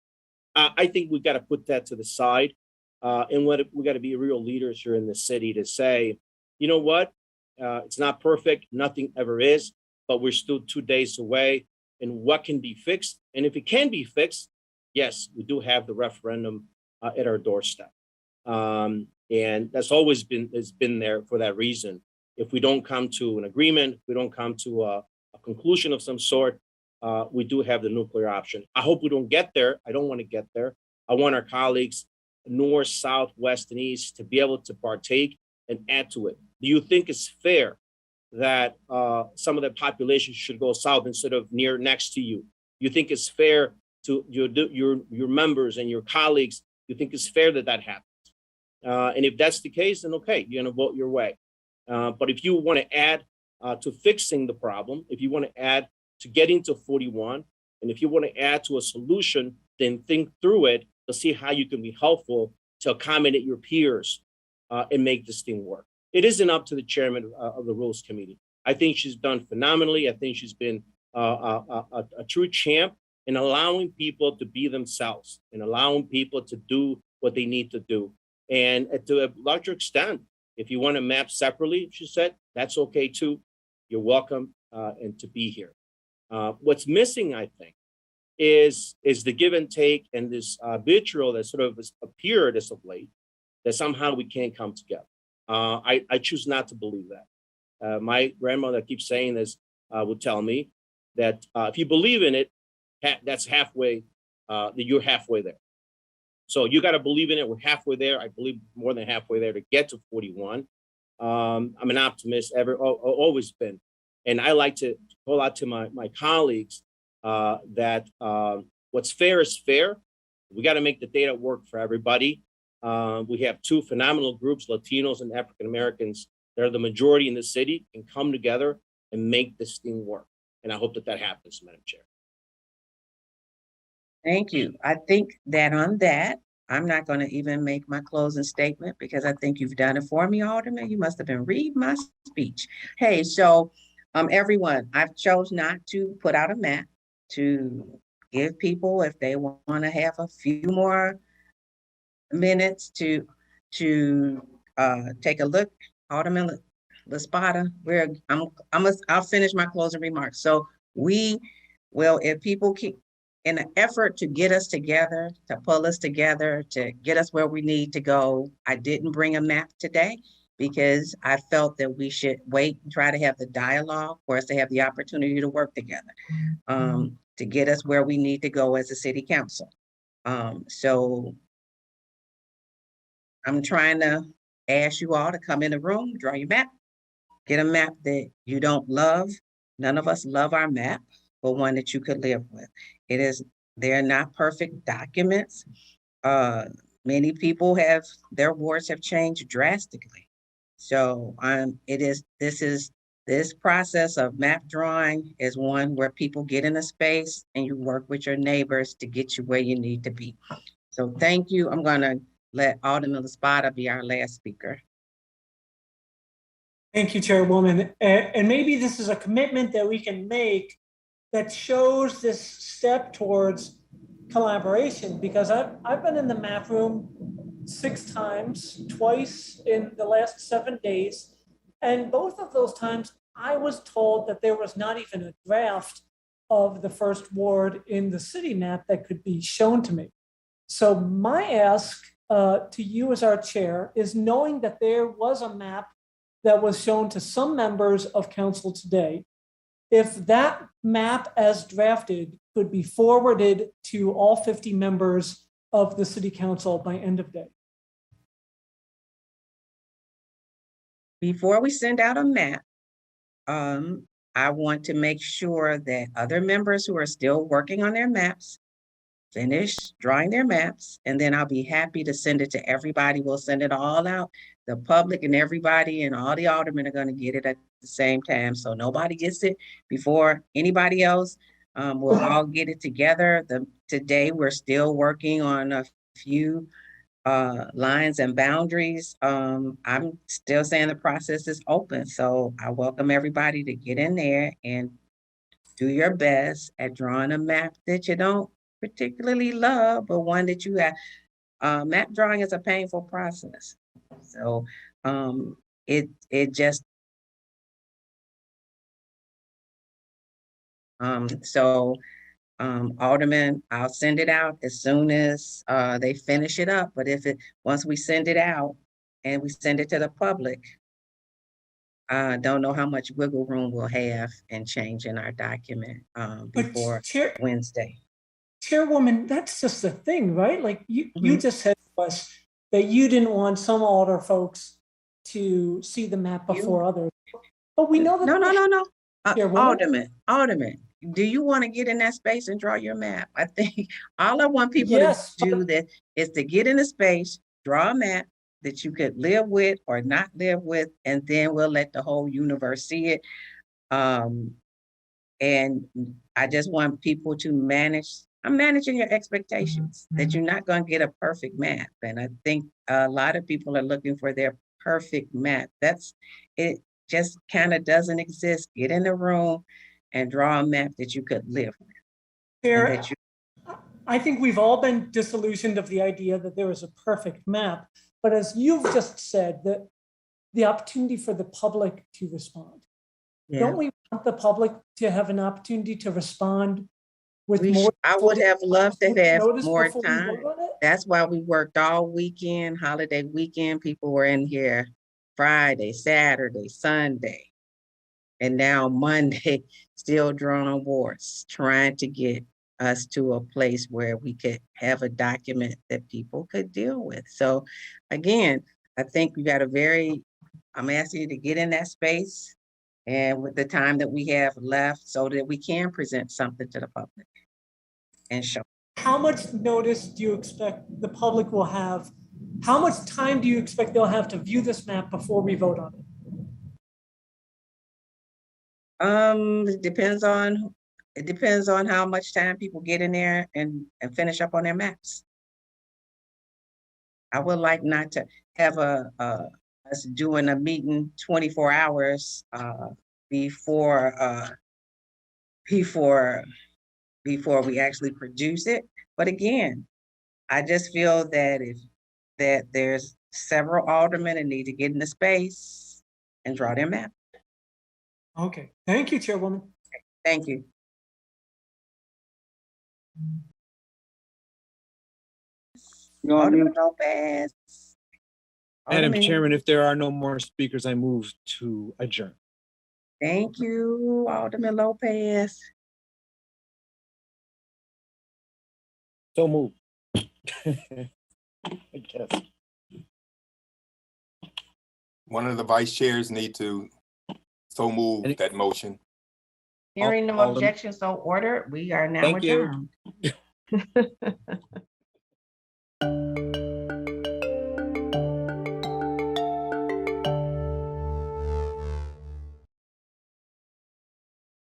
I think we've got to put that to the side. And we got to be real leaders here in the city to say, you know what, it's not perfect, nothing ever is, but we're still 2 days away, and what can be fixed? And if it can be fixed, yes, we do have the referendum at our doorstep. And that's always been there for that reason. If we don't come to an agreement, if we don't come to a conclusion of some sort, we do have the nuclear option. I hope we don't get there. I don't want to get there. I want our colleagues north, south, west, and east to be able to partake and add to it. Do you think it's fair that some of the population should go south instead of next to you? You think it's fair to your members and your colleagues? You think it's fair that happens? And if that's the case, then okay, you're gonna vote your way. But if you want to add to fixing the problem, if you want to add to getting to 41, and if you want to add to a solution, then think through it to see how you can be helpful to accommodate your peers and make this thing work. It isn't up to the chairman of the Rules Committee. I think she's done phenomenally. I think she's been a true champ in allowing people to be themselves and allowing people to do what they need to do. And to a larger extent, if you want to map separately, she said, that's okay too. You're welcome and to be here. What's missing, I think, is the give and take and this vitriol that sort of has appeared as of late, that somehow we can't come together. I choose not to believe that. My grandmother keeps saying this, would tell me that if you believe in it, that's halfway, you're halfway there. So you got to believe in it. We're halfway there. I believe more than halfway there to get to 41. I'm an optimist, always been. And I like to call out to my colleagues that what's fair is fair. We got to make the data work for everybody. We have two phenomenal groups, Latinos and African Americans. They're the majority in the city and come together and make this thing work. And I hope that happens, Madam Chair. Thank you. I think that on that, I'm not going to even make my closing statement because I think you've done it for me, Alderman. You must have been reading my speech. Hey, so everyone, I've chose not to put out a map to give people, if they want to have a few more minutes to take a look. Alderman Laspada, I'll finish my closing remarks. So if people keep in an effort to get us together, to pull us together, to get us where we need to go, I didn't bring a map today because I felt that we should wait and try to have the dialogue for us to have the opportunity to work together, to get us where we need to go as a city council. So I'm trying to ask you all to come in the room, draw your map, get a map that you don't love. None of us love our map, but one that you could live with. They're not perfect documents. Many people their wards have changed drastically. So this process of map drawing is one where people get in a space and you work with your neighbors to get you where you need to be. So thank you. I'm gonna let Alderman Laspada be our last speaker. Thank you, Chairwoman. And maybe this is a commitment that we can make that shows this step towards collaboration, because I've been in the map room 6 times, twice in the last 7 days. And both of those times I was told that there was not even a draft of the first ward in the city map that could be shown to me. So my ask to you as our chair is, knowing that there was a map that was shown to some members of council today, if that map as drafted could be forwarded to all 50 members of the city council by end of day. Before we send out a map, I want to make sure that other members who are still working on their maps finish drawing their maps, and then I'll be happy to send it to everybody. We'll send it all out. The public and everybody and all the aldermen are going to get it at the same time. So nobody gets it before anybody else. We'll all get it together. Today, we're still working on a few lines and boundaries. I'm still saying the process is open. So I welcome everybody to get in there and do your best at drawing a map that you don't particularly love, but one that you have. Map drawing is a painful process. So Alderman, I'll send it out as soon as they finish it up. But once we send it out and we send it to the public, I don't know how much wiggle room we'll have in changing our document before Wednesday. Chairwoman, that's just the thing, right? Like you just said to us that you didn't want some alder folks to see the map before others. But we know that. No. Alderman, do you want to get in that space and draw your map? I think all I want people to do is to get in the space, draw a map that you could live with or not live with, and then we'll let the whole universe see it. And I just want people to I'm managing your expectations that you're not going to get a perfect map. And I think a lot of people are looking for their perfect map. It just kind of doesn't exist. Get in the room and draw a map that you could live with. I think we've all been disillusioned of the idea that there is a perfect map. But as you've just said, that the opportunity for the public to respond. Yeah. Don't we want the public to have an opportunity to respond with more? I would have loved to have more time. That's why we worked all weekend, holiday weekend. People were in here Friday, Saturday, Sunday. And now Monday, still drawing warts, trying to get us to a place where we could have a document that people could deal with. So again, I think we got I'm asking you to get in that space and with the time that we have left so that we can present something to the public and show. How much notice do you expect the public will have? How much time do you expect they'll have to view this map before we vote on it? It depends on how much time people get in there and finish up on their maps. I would like not to have us doing a meeting 24 hours before we actually produce it. But again, I just feel that there's several aldermen that need to get in the space and draw their map. Okay, thank you, Chairwoman. Thank you. Alderman Lopez. Madam Alderman. Chairman, if there are no more speakers, I move to adjourn. Thank you, Alderman Lopez. So move. I guess. One of the vice chairs need to so move that motion. Hearing no Alderman- objections, so ordered. We are now Thank you. adjourned.